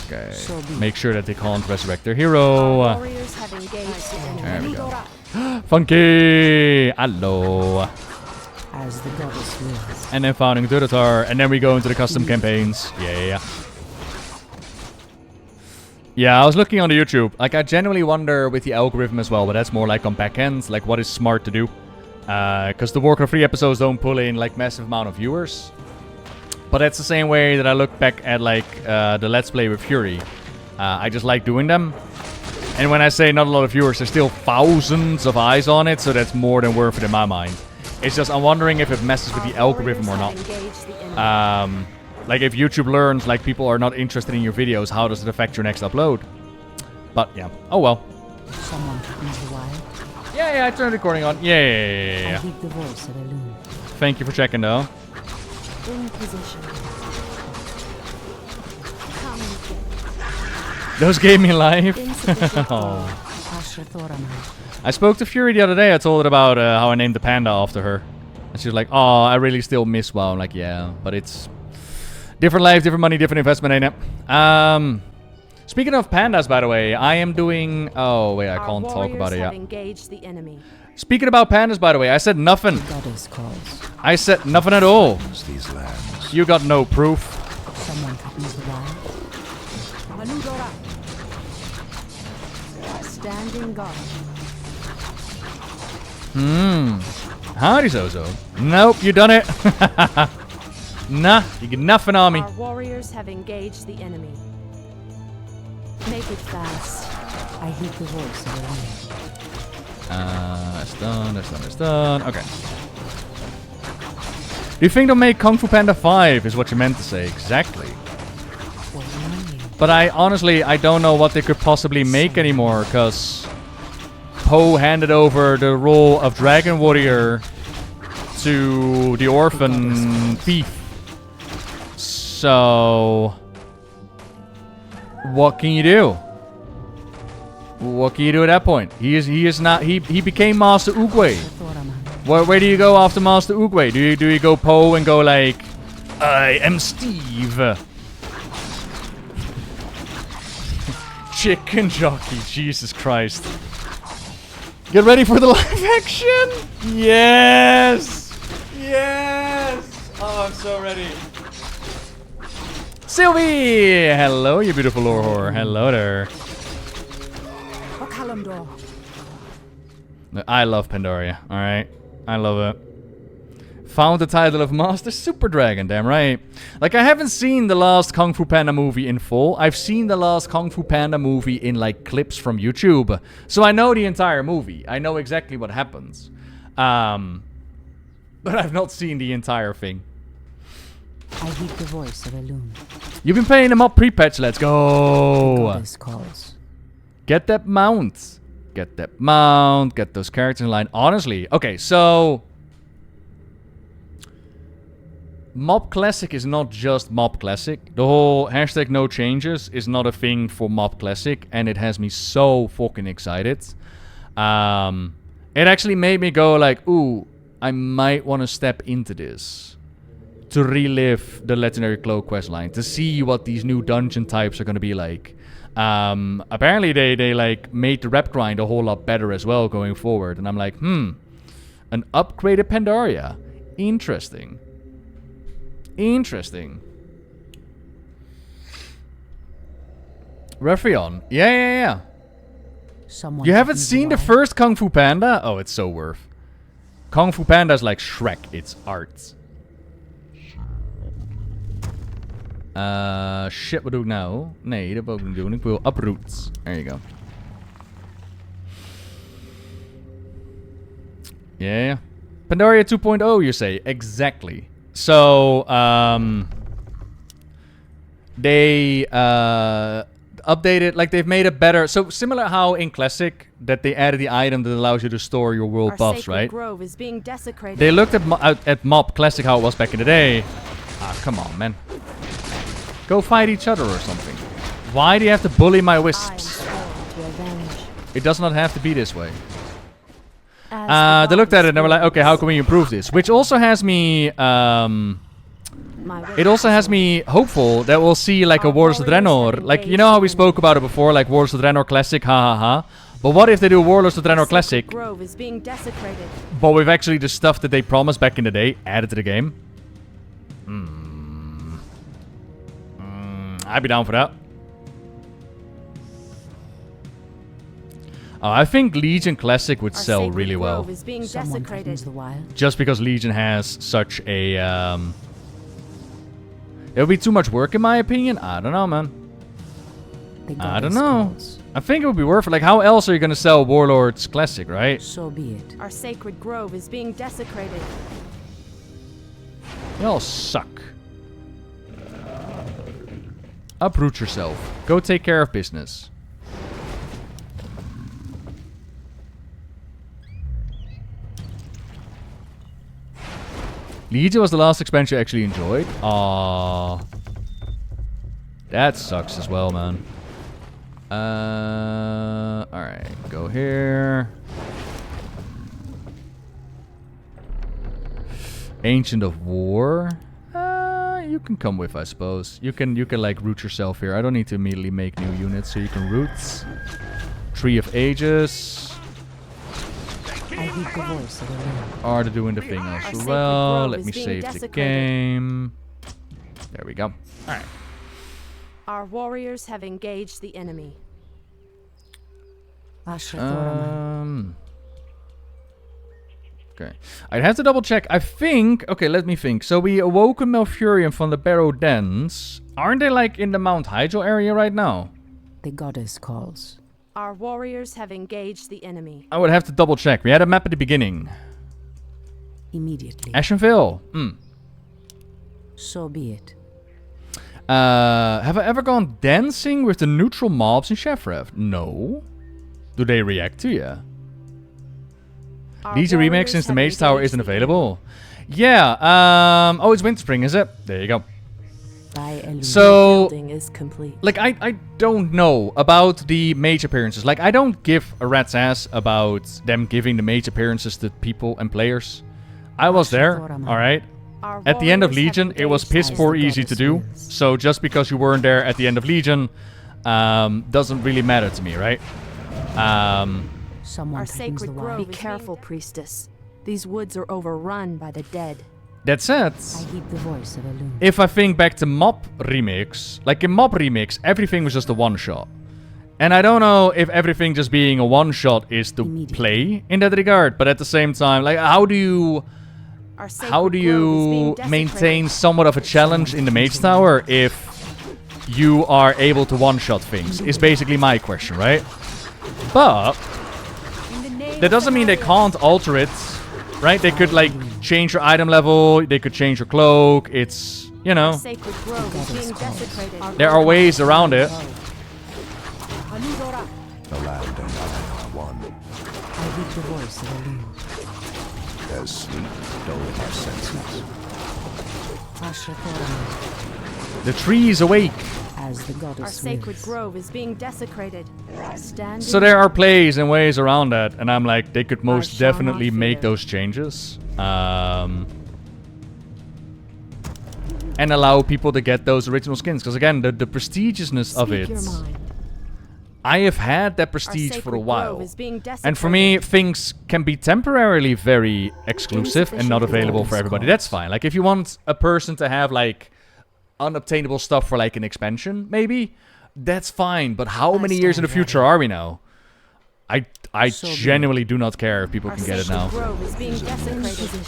Okay, So be it. make sure that they can't resurrect their Our hero. warriors have engaged the enemy. There we go. Funky! Hello! As the goddess wills. And then founding Durotar, and then we go into the custom campaigns. Yeah. Yeah, I was looking on the YouTube. Like, I genuinely wonder with the algorithm as well, but that's more like on back end, like what is smart to do. Because the Warcraft 3 episodes don't pull in like massive amount of viewers. But that's the same way that I look back at like the Let's Play with Fury. I just like doing them. And when I say not a lot of viewers, there's still thousands of eyes on it, so that's more than worth it in my mind. It's just I'm wondering if it messes with the algorithm or not. Like if YouTube learns like people are not interested in your videos, how does it affect your next upload? But yeah, oh well. Someone threatens the wild. Yeah, I turned recording on. Yeah. I heed the voice of Elune. Thank you for checking though. In position. Come and Those gave me life. insufficient gold. Asher Thoraman. I spoke to Fury the other day. I told her about how I named the panda after her. And she was like, oh, I really still miss WoW. I'm like, yeah, but it's different life, different money, different investment, ain't it? Speaking of pandas, by the way, I am doing... Oh, wait, I Our can't talk about it warriors have yet. engaged the enemy. Speaking about pandas, by the way, I said nothing. The goddess calls. I said nothing at all. These lands. You got no proof. Someone threatens the wild. Standing guard. Howdy, Zozo. Nope, you done it. Nah, you get nothing on me. Our warriors have engaged the enemy. Make it fast. I hear the voice of a lion. It's done. Okay. Do you think they'll make Kung Fu Panda 5 is what you meant to say? Exactly. But I don't know what they could possibly make anymore, because Poe handed over the role of Dragon Warrior to the orphan thief. So what can you do? What can you do at that point? He became Master Oogway. Where do you go after Master Oogway? Do you go Poe and go like, I am Steve? Chicken jockey, Jesus Christ. Get ready for the live action! Yes! Yes! Oh, I'm so ready. Sylvie! Hello, you beautiful lore whore. Hello there. I love Pandaria, alright? I love it. Found the title of Master Super Dragon, damn right. Like, I haven't seen the last Kung Fu Panda movie in full. I've seen the last Kung Fu Panda movie in, like, clips from YouTube. So I know the entire movie. I know exactly what happens. But I've not seen the entire thing. I hear the voice of a loon. You've been playing them up pre-patch, let's go! Calls. Get that mount. Get that mount. Get those characters in line. Honestly, okay, so... Mob Classic is not just Mob Classic. The whole hashtag no changes is not a thing for Mob Classic, and it has me so fucking excited. It actually made me go like, ooh, I might want to step into this. To relive the Legendary Cloak questline. To see what these new dungeon types are going to be like. Apparently they like made the rep grind a whole lot better as well going forward. And I'm like, an upgraded Pandaria. Interesting. Interesting. Reforged. Yeah. Someone You haven't seen the first Kung Fu Panda? Oh, it's so worth. Kung Fu Panda is like Shrek. It's art. Shit, wat doe ik nou? Nee, dat wil ik niet doen. Ik wil uproots. There you go. Yeah. Pandaria 2.0, you say? Exactly. So, they updated, like they've made it better. So similar how in Classic that they added the item that allows you to store your world buffs, right? Grove is being desecrated. They looked at Mob Classic how it was back in the day. Ah, come on, man. Go fight each other or something. Why do you have to bully my wisps? It does not have to be this way. They looked at it and they were like, okay, how can we improve this? Which also has me, it also has me hopeful that we'll see like a Warlords of Draenor. Like, you know how we spoke about it before, like Warlords of Draenor Classic, ha ha ha. But what if they do Warlords of Draenor Classic, Grove is being desecrated. but with actually the stuff that they promised back in the day added to the game? I'd be down for that. Oh, I think Legion Classic would sell really well. Is being desecrated. Just because Legion has such a... it would be too much work in my opinion. I don't know, man. I don't know. I think it would be worth it. Like, how else are you going to sell Warlords Classic, right? So be it. Our sacred grove is being desecrated. You all suck. Uproot yourself. Go take care of business. Legion was the last expansion I actually enjoyed. Aww. That sucks as well, man. Alright. Go here. Ancient of War. You can come with, I suppose. You can like root yourself here. I don't need to immediately make new units, so you can root. Tree of Ages. Are they doing the thing as well? Let me save the game. There we go. Alright. Our warriors have engaged the enemy. Okay. I'd have to double check. I think... Okay, let me think. So we awoken Malfurion from the Barrow Dens. Aren't they like in the Mount Hyjal area right now? The goddess calls. Our warriors have engaged the enemy. I would have to double check. We had a map at the beginning. Immediately. Ashenville. So be it. Have I ever gone dancing with the neutral mobs in Shefrev? No. Do they react to you? DJ Remix since the Mage Tower isn't available. Yeah, oh, it's Winterspring, is it? There you go. So, is complete. like, I don't know about the mage appearances. Like, I don't give a rat's ass about them giving the mage appearances to people and players. I was there, alright? At the end of Legion, it was piss poor easy to do. So just because you weren't there at the end of Legion, doesn't really matter to me, right? Someone Our sacred grove. Be careful, priestess. These woods are overrun by the dead. That said, I heed the voice of a loon. if I think back to Mob Remix, like in Mob Remix, everything was just a one-shot. And I don't know if everything just being a one-shot is to play in that regard, but at the same time, like, how do you maintain somewhat of a challenge in the Mage Tower if you are able to one-shot things? Is basically my question, right? But that doesn't mean they can't alter it, right? They could, like, change your item level, they could change your cloak, it's, you know, there are ways around it. The land and I are one. I heed the voice of a loon. As sleep dull my senses. The tree is awake. As the goddess Our sacred wills. grove is being desecrated. So there are plays and ways around that, and I'm like, they could most shall definitely not make fear. those changes. And allow people to get those original skins. Because again, the prestigiousness of Speak it, your mind. I have had that Our prestige for a sacred while. grove is being And for me, things can be temporarily very exclusive and not available for everybody. That's fine. Like, if you want a person to have, like, unobtainable stuff for, like, an expansion, maybe, that's fine. But how many years in the future are we now? I genuinely do not care if people Our can get it sacred now. grove is being desecrated.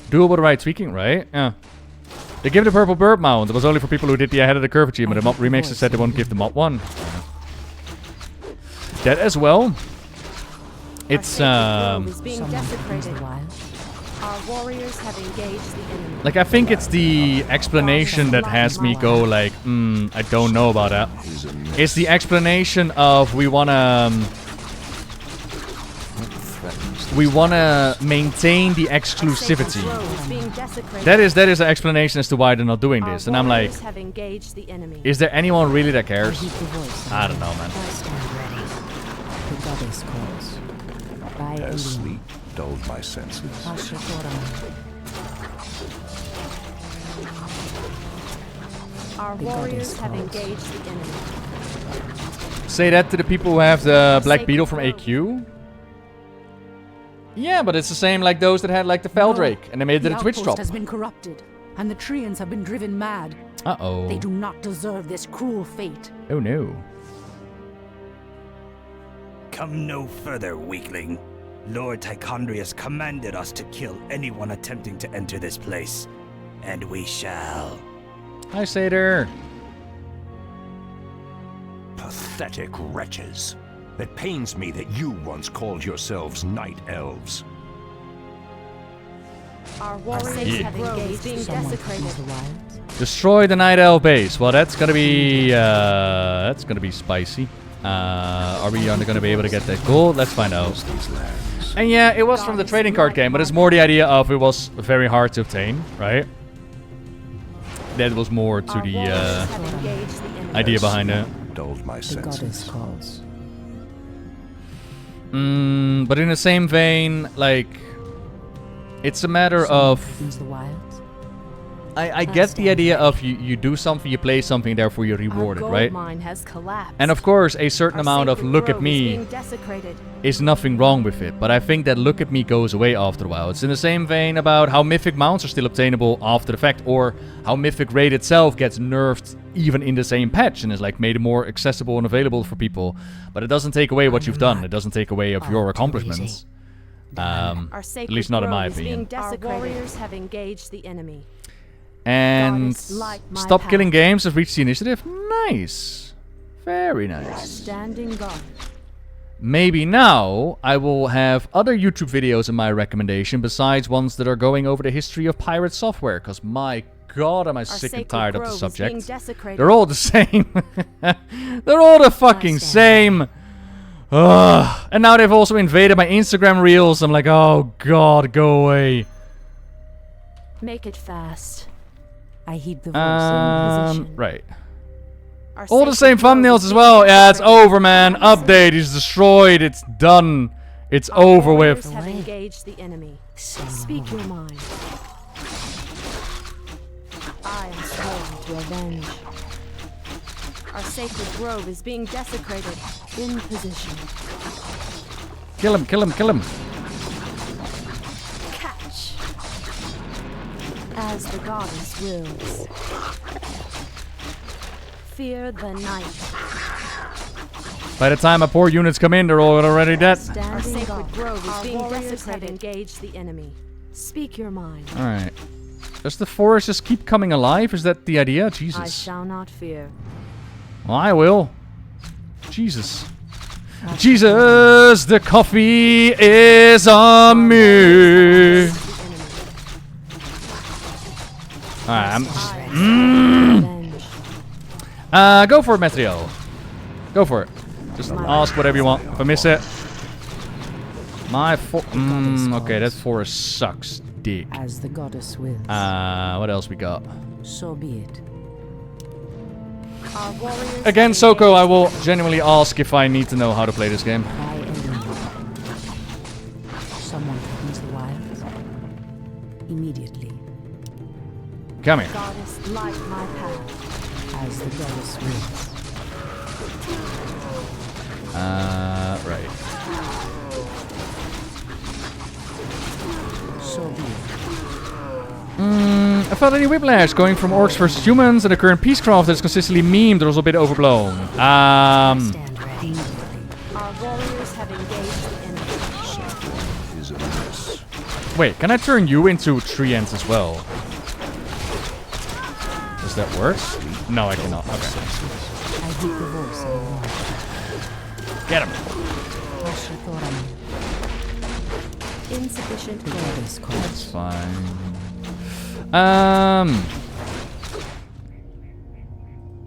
Doable the right tweaking, right? Yeah. They give the purple bird mount. It was only for people who did the ahead of the curve achievement. The mob remixer said they won't give the mob one. That as well. It's Our sacred grove is being Someone from the desecrated. wild. Our warriors have engaged the enemy. like, I think it's the explanation that has me go like, I don't know about that. It's the explanation of we wanna maintain the exclusivity. That is the explanation as to why they're not doing this. And I'm like, have engaged the enemy. is there anyone really that I cares? heed the voice of I don't know, man. Stand ready. The goddess calls. By a As loon. sleep dulled my senses. Our warriors have engaged the enemy. Say that to the people who have the Black Beetle from AQ? Yeah, but it's the same like those that had like the Feldrake, and they made it The a Twitch outpost drop. has been corrupted, and the Treants have been driven mad. Uh-oh. They do not deserve this cruel fate. Oh no. Come no further, weakling. Lord Tichondrius commanded us to kill anyone attempting to enter this place. And we shall. Hi, Satyr. Pathetic wretches. It pains me that you once called yourselves night elves. Our warriors have engaged being Someone from desecrated. the wild. Destroy the Night Elf base. Well, that's gonna be spicy. Are we gonna be able to get that gold? Let's find out. These lands. And yeah, it was from the trading card game, but it's more the idea of it was very hard to obtain, right? That was more to Our the warriors have engaged the enemy. idea behind it. Dulled my The goddess senses. calls. But in the same vein, like, it's a matter of From the wild. I get the idea of you do something, you play something, therefore you're rewarded, Our right? gold mine has collapsed. And of course, a certain amount of look at me is nothing wrong with it, but I think that look at me goes away after a while. It's in the same vein about how mythic mounts are still obtainable after the fact, or how mythic raid itself gets nerfed even in the same patch and is like made more accessible and available for people. But it doesn't take away what you've done. It doesn't take away of your accomplishments. At least not in my opinion. Our warriors have engaged the enemy. And Goddess, light my stop path. killing games have reached the initiative. Nice. Very nice. Standing guard. Maybe now I will have other YouTube videos in my recommendation besides ones that are going over the history of pirate software. Because my god, am I sick and tired of the subject. They're all the same. They're all the fucking same. Ugh. And now they've also invaded my Instagram reels. I'm like, oh god, go away. Make it fast. I heed the voice in position. Right. Our All the sacred same grove thumbnails is as being well. Yeah, it's desecrated. over, man. Update is destroyed. It's done. It's over Warriors with. have engaged the enemy. Speak your mind. I am sworn to avenge. Our sacred grove is being desecrated. In position. Kill him, kill him, kill him. Catch. As the goddess wills. Fear the night. By the time my poor units come in, they're all already dead. Our sacred grove is being desecrated. Engage the enemy. Speak your mind. Alright. Does the forest just keep coming alive? Is that the idea? I Jesus. shall not fear. Well, I will. Jesus. Jesus, the coffee is on me. Alright, go for it, Metrio. Go for it. Just ask whatever you want. If I miss it. My okay, that forest sucks dick. As the goddess wills. What else we got? So be it. Our warriors Again, have Soko, I will genuinely ask if I need to know how to play this game. By Elune. Someone threatens the wilds. Immediately. Come here. Goddess, light my path. As the goddess wills. Right. So be it. I felt any whiplash going from orcs versus humans and the current peacecraft that's consistently memed that was a bit overblown. Stand ready. Our warriors have engaged the enemy. Is amiss. Wait, can I turn you into tree ants as well? Does that work? No, I cannot. Okay. I heed the voice of the Lord. Get him. Ashrathoram. Insufficient The gold. goddess calls. It's fine.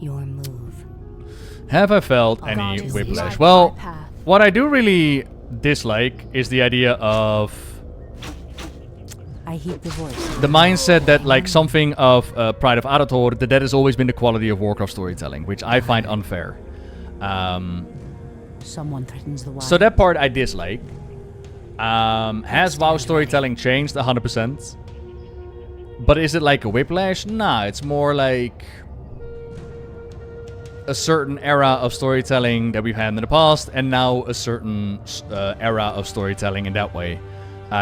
Your move. Have I felt any Goddess, whiplash? light Well, my path. what I do really dislike is the idea of I heed the voice. the mindset that, like, something of Pride of Arator, that has always been the quality of Warcraft storytelling, which I find unfair. Someone threatens the wilds. So that part I dislike. Has WoW storytelling changed 100%? But is it like a whiplash? Nah, it's more like a certain era of storytelling that we've had in the past, and now a certain era of storytelling in that way.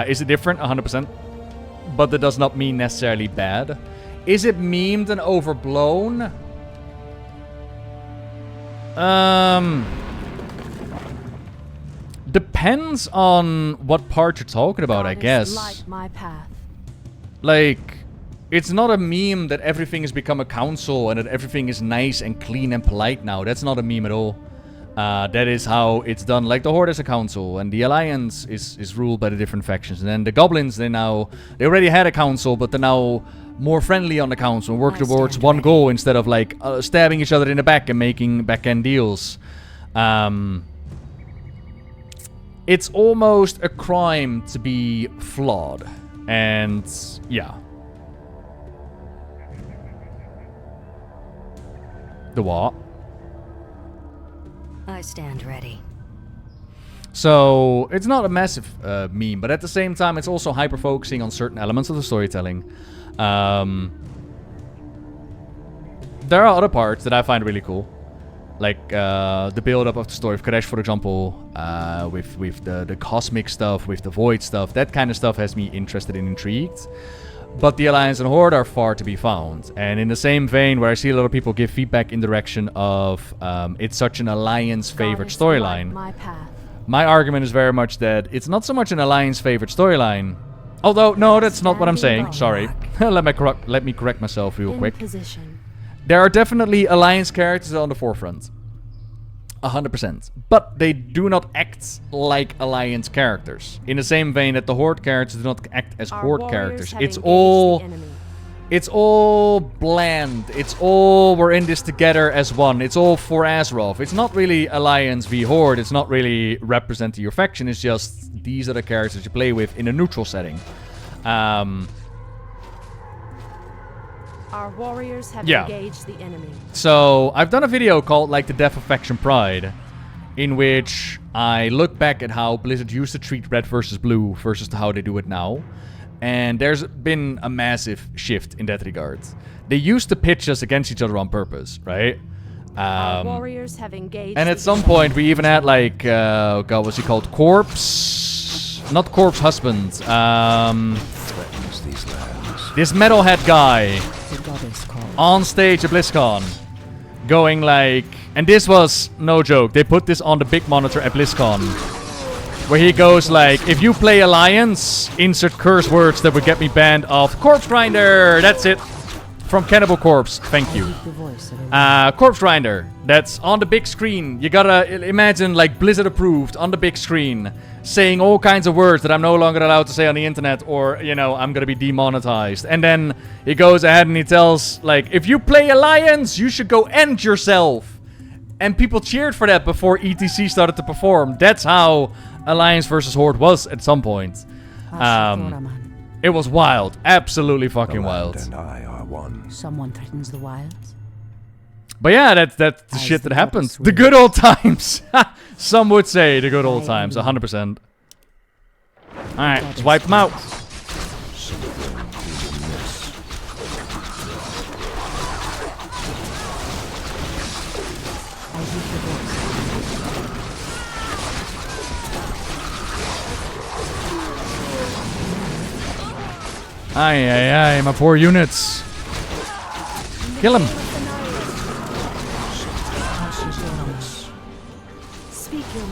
Is it different? 100%. But that does not mean necessarily bad. Is it memed and overblown? Depends on what part you're talking about, I Goddess, guess. light my path. Like, it's not a meme that everything has become a council and that everything is nice and clean and polite now. That's not a meme at all. That is how it's done. Like, the Horde is a council, and the Alliance is ruled by the different factions. And then the Goblins, they already had a council, but they're now more friendly on the council and work towards one goal instead of, like, stabbing each other in the back and making back-end deals. It's almost a crime to be flawed. And, yeah. The what? I stand ready. So, it's not a massive meme, but at the same time, it's also hyper-focusing on certain elements of the storytelling. there are other parts that I find really cool. Like the build-up of the story of Kadesh, for example, with the cosmic stuff, with the void stuff. That kind of stuff has me interested and intrigued. But the Alliance and Horde are far to be found. And in the same vein, where I see a lot of people give feedback in the direction of it's such an Alliance-favored storyline. My argument is very much that it's not so much an Alliance-favored storyline. Although, no, that's not what I'm saying. Sorry. Let me correct myself real quick. There are definitely Alliance characters on the forefront. 100%. But they do not act like Alliance characters. In the same vein that the Horde characters do not act as Horde characters. It's all bland. It's all we're in this together as one. It's all for Azeroth. It's not really Alliance v Horde. It's not really representing your faction. It's just these are the characters you play with in a neutral setting. Our warriors have engaged the enemy. So, I've done a video called, like, The Death of Faction Pride, in which I look back at how Blizzard used to treat red versus blue versus how they do it now. And there's been a massive shift in that regard. They used to pitch us against each other on purpose, right? Our warriors have engaged. And at some point, we even had, like, God, what's he called? Corpse? Not Corpse Husband. This metalhead guy on stage at BlizzCon going like, and this was no joke, they put this on the big monitor at BlizzCon, where he goes like, if you play Alliance, insert curse words that would get me banned off Corpse Grinder. That's it. From Cannibal Corpse. Thank you. Corpse Grinder. That's on the big screen. You gotta imagine like Blizzard approved on the big screen, saying all kinds of words that I'm no longer allowed to say on the internet, or, you know, I'm gonna be demonetized. And then he goes ahead and he tells, like, if you play Alliance, you should go end yourself. And people cheered for that before ETC started to perform. That's how Alliance versus Horde was at some point. It was wild. Absolutely fucking wild. And I are one. Someone threatens the wilds. But yeah, that's the shit that happens. The good old times. Some would say the good old times. 100%. Alright, let's wipe them out. Aye, aye, aye, my poor units. Kill him.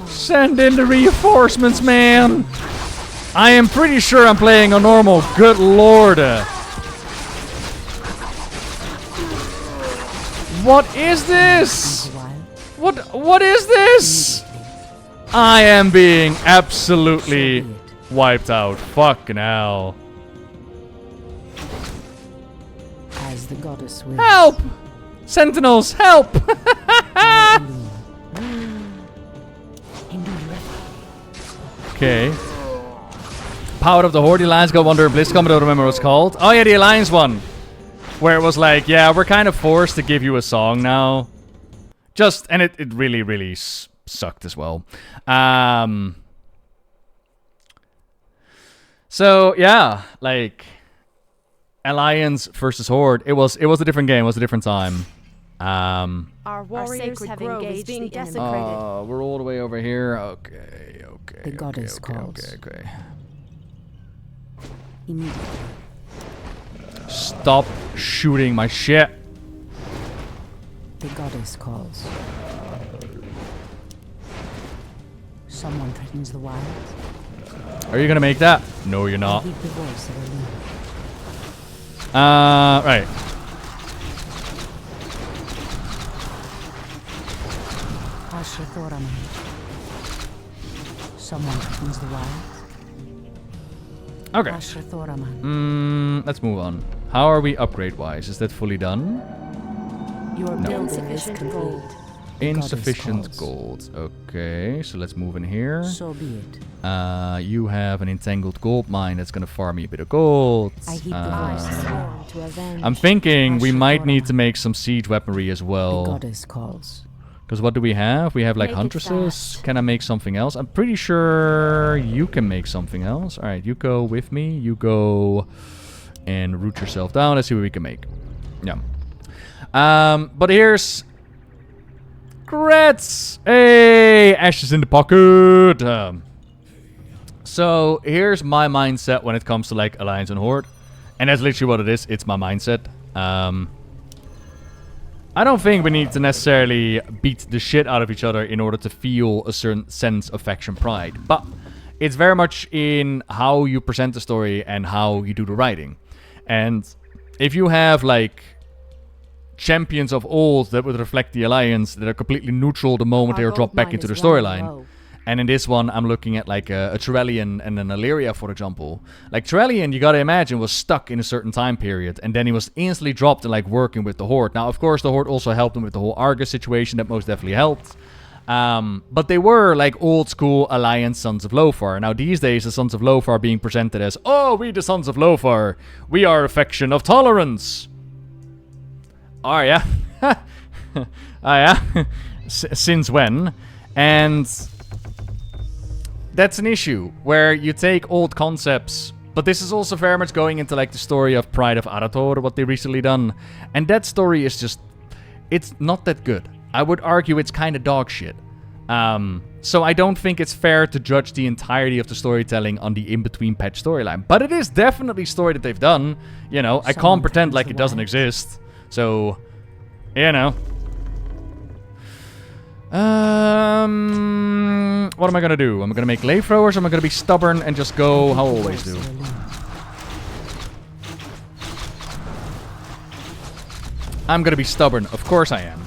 Send in the reinforcements, man. I am pretty sure I'm playing a normal. Good lord. What is this? What is this? I am being absolutely wiped out. Fucking hell. As the goddess wills. Help! Sentinels, help! Okay. Power of the Horde Alliance got one during BlizzCon, but I don't remember what it's called. Oh yeah, the Alliance one. Where it was like, yeah, we're kind of forced to give you a song now. Just, and it really, really sucked as well. So, yeah, like, Alliance versus Horde, it was a different game, it was a different time. Our warriors have engaged being desecrated. We're all the way over here. Okay, okay. The goddess calls. Okay. Immediately. Stop shooting my shit. The goddess calls. Someone threatens the wild. Are you gonna make that? No, you're not. The voice of a Right. Someone threatens the wild. Okay. Let's move on. How are we upgrade-wise? Is that fully done? Your No. insufficient gold. Insufficient gold. Okay, so let's move in here. So be it. You have an entangled gold mine that's gonna farm me a bit of gold. I heed the voice of the Lord. To avenge. I'm thinking we might need to make some siege weaponry as The well. goddess calls. Because what do we have? We have like Make it huntresses. fast. Can I make something else? I'm pretty sure you can make something else. Alright, you go with me. You go and root yourself down. Let's see what we can make. Yeah. But here's... Grets! Hey! Ashes in the pocket! So, here's my mindset when it comes to, like, Alliance and Horde. And that's literally what it is. It's my mindset. I don't think we need to necessarily beat the shit out of each other in order to feel a certain sense of faction pride. But it's very much in how you present the story and how you do the writing. And if you have, like, champions of old that would reflect the Alliance that are completely neutral the moment they are dropped back into the storyline. And in this one, I'm looking at like a Trellian and an Illyria, for example. Like Trellian, you gotta imagine, was stuck in a certain time period. And then he was instantly dropped and like working with the Horde. Now, of course, the Horde also helped him with the whole Argus situation. That most definitely helped. But they were like old school Alliance Sons of Lothar. Now, these days, the Sons of Lothar are being presented as, oh, we the Sons of Lothar. We are a faction of tolerance. Oh, yeah. Oh, yeah. Since when? And... that's an issue, where you take old concepts, but this is also very much going into like the story of Pride of Arator, what they recently done, and that story is just, it's not that good. I would argue it's kind of dog shit. So I don't think it's fair to judge the entirety of the storytelling on the in-between patch storyline, but it is definitely a story that they've done, you know, I can't pretend like it doesn't exist, so, you know. What am I gonna do? Am I gonna make lay throwers or am I gonna be stubborn and just go how I always do? I'm gonna be stubborn. Of course I am.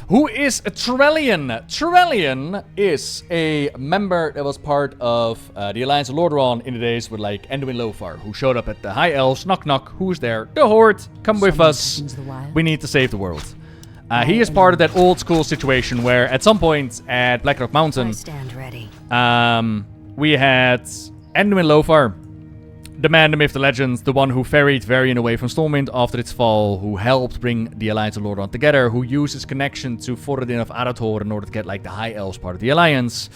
Who is a Trellian? Trellian is a member that was part of the Alliance of Lordaeron in the days with like Anduin Lothar, who showed up at the High Elves. Knock knock, who's there? The Horde, come with us. We need to save the world. He is part of that old school situation where at some point at Blackrock Mountain, we had Anduin Lothar, the man, the myth, the legend, the one who ferried Varian away from Stormwind after its fall, who helped bring the Alliance of Lordaeron together, who used his connection to Thoradin of Arator in order to get like the High Elves part of the Alliance.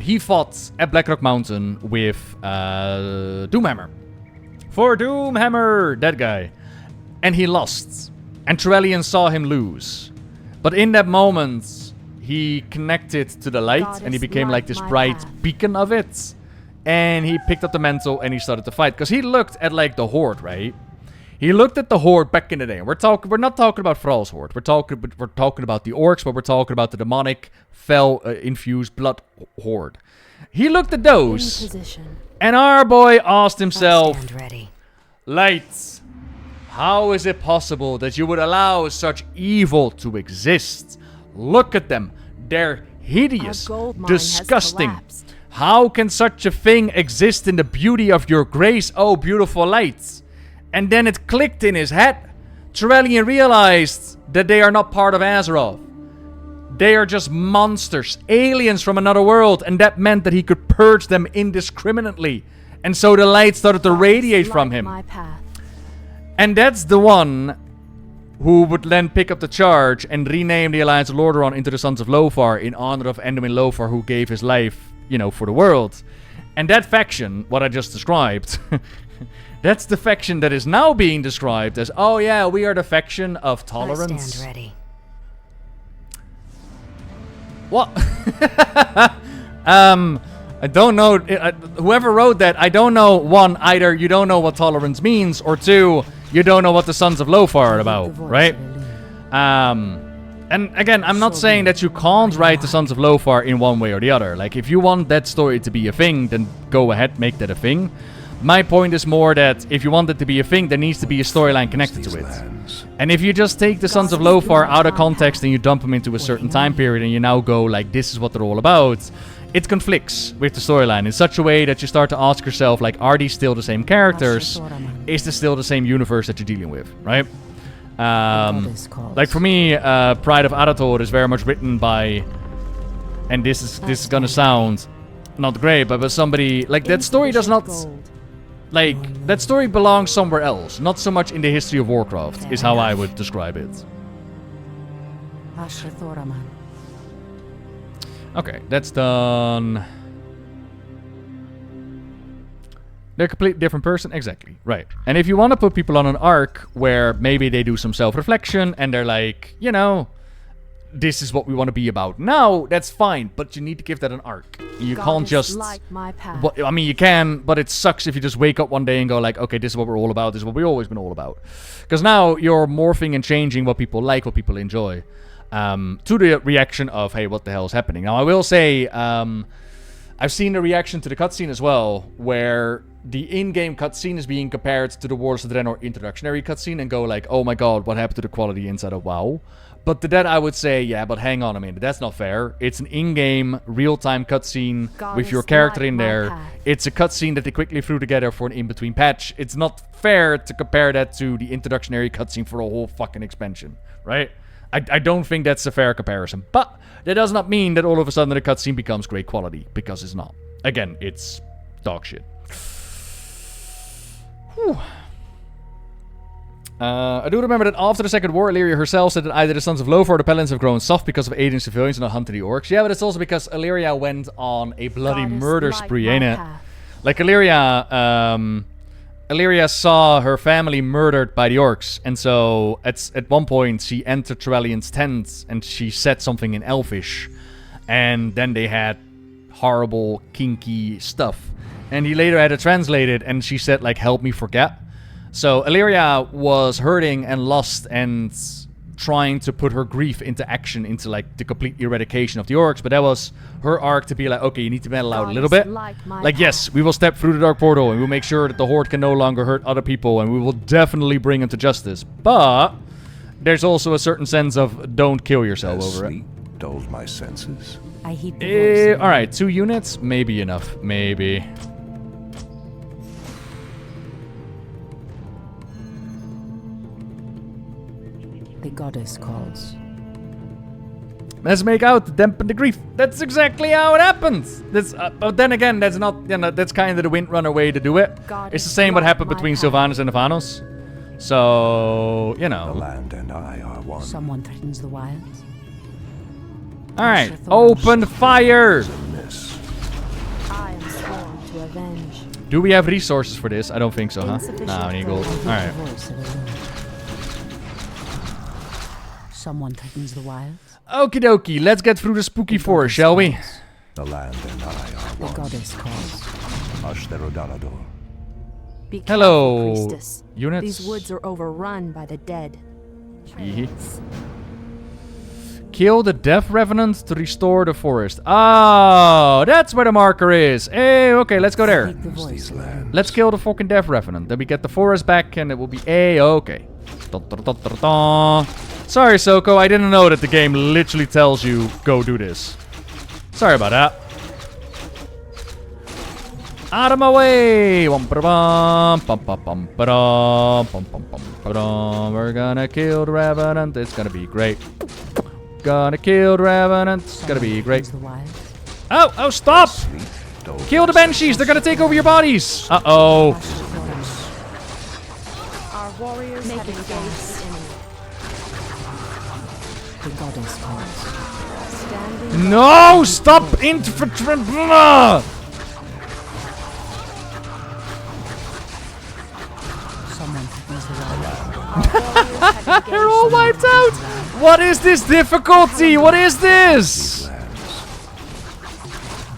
He fought at Blackrock Mountain with Doomhammer. For Doomhammer, that guy. And he lost. And Trellian saw him lose. But in that moment, he connected to the light and he became like this bright beacon of it. And he picked up the mantle and he started to fight. Because he looked at like the Horde, right? He looked at the Horde back in the day. We're not talking about Thrall's Horde. We're talking about the orcs, but we're talking about the demonic, infused blood Horde. He looked at those. And our boy asked himself, Light, how is it possible that you would allow such evil to exist? Look at them. They're hideous, disgusting. How can such a thing exist in the beauty of your grace, oh beautiful light? And then it clicked in his head. Trellian realized that they are not part of Azeroth. They are just monsters, aliens from another world, and that meant that he could purge them indiscriminately. And so the light started to radiate from him. And that's the one who would then pick up the charge and rename the Alliance of Lordaeron into the Sons of Lothar in honor of Anduin Lothar, who gave his life, you know, for the world. And that faction, what I just described, that's the faction that is now being described as, oh yeah, we are the faction of tolerance. Stand ready. What? I don't know. Whoever wrote that, I don't know. One, either you don't know what tolerance means, or two, you don't know what the Sons of Lothar are about, right? And again, I'm not saying that you can't write the Sons of Lothar in one way or the other. Like, if you want that story to be a thing, then go ahead, make that a thing. My point is more that if you want it to be a thing, there needs to be a storyline connected to it. And if you just take the Sons of Lothar out of context and you dump them into a certain time period and you now go like, this is what they're all about, it conflicts with the storyline in such a way that you start to ask yourself, like, are these still the same characters? Is this still the same universe that you're dealing with, right? Like for me, Pride of Arator is very much written by, and this is gonna sound not great, but somebody, like, that story does not, like, that story belongs somewhere else, not so much in the history of Warcraft, is how I would describe it. Okay, that's done. They're a completely different person. Exactly. Right. And if you want to put people on an arc where maybe they do some self-reflection and they're like, you know, this is what we want to be about now, that's fine. But you need to give that an arc. You can't just... Like my path. Well, I mean, you can, but it sucks if you just wake up one day and go like, okay, this is what we're all about. This is what we've always been all about. Because now you're morphing and changing what people like, what people enjoy. To the reaction of, hey, what the hell is happening? Now, I will say, I've seen the reaction to the cutscene as well, where the in-game cutscene is being compared to the Wars of the Draenor introductionary cutscene and go like, oh my god, what happened to the quality inside of WoW? But to that I would say, yeah, but hang on a minute, that's not fair. It's an in-game, real-time cutscene with your character in there. It's a cutscene that they quickly threw together for an in-between patch. It's not fair to compare that to the introductionary cutscene for a whole fucking expansion, right? I don't think that's a fair comparison. But that does not mean that all of a sudden the cutscene becomes great quality, because it's not. Again, it's dog shit. Whew. I do remember that after the Second War, Illyria herself said that either the Sons of Lothar or the Paladins have grown soft because of aiding civilians and not hunting the orcs. Yeah, but it's also because Illyria went on a bloody murder spree, ain't it? Like, Illyria saw her family murdered by the orcs, and so at one point she entered Trellion's tent and she said something in Elvish, and then they had horrible, kinky stuff. And he later had it translated, and she said, like, help me forget. So Illyria was hurting and lost and trying to put her grief into action, into, like, the complete eradication of the orcs. But that was her arc to be like, okay, you need to mellow out a little bit. Like, yes, we will step through the Dark Portal, and we'll make sure that the Horde can no longer hurt other people, and we will definitely bring them to justice. But there's also a certain sense of don't kill yourself over it. Dulled my senses. I heed the voice. Alright, 2 units? Maybe enough. Maybe. The goddess calls. Let's make out to dampen the grief. That's exactly how it happens. That's, but then again, that's not, you know, that's kind of the Windrunner way to do it. It's the same what happened between Sylvanas and Ivanos. So, you know. The land and I are one. Someone threatens the wilds. Alright, open fire! I am sworn to avenge. Do we have resources for this? I don't think so, huh? Nah, we need gold. Alright. Someone threatens the wilds. Okie dokie, let's get through the spooky forest, shall we? The land and I are The one. goddess calls. Ashtherodalador. Be careful, Hello, priestess. units. These woods are overrun by the dead. Kill the Death Revenant to restore the forest. Oh, that's where the marker is. Hey, okay, let's go there. Take the voice. These lands. Let's kill the fucking Death Revenant. Then we get the forest back and it will be A-okay. Sorry, Soko, I didn't know that the game literally tells you, go do this. Sorry about that. Out of my way! We're gonna kill the Revenant. It's gonna be great. Gonna kill the Revenant. It's gonna be great. The wilds. Oh, oh, stop! Kill the Banshees. They're gonna take over your bodies. Uh-oh. Our warriors have engaged the enemy. The goddess calls. Standing No! Stop! Someone threatens the wilds. They're all wiped out! What is this difficulty? What is this?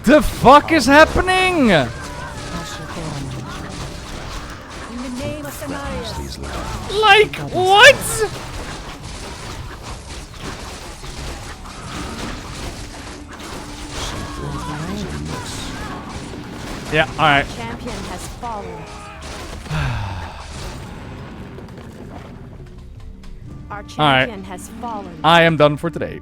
The fuck is happening? in the name of Cenarius. These lands. Like, what? Yeah, alright. Champion has fallen. Our champion has fallen. I am done for today.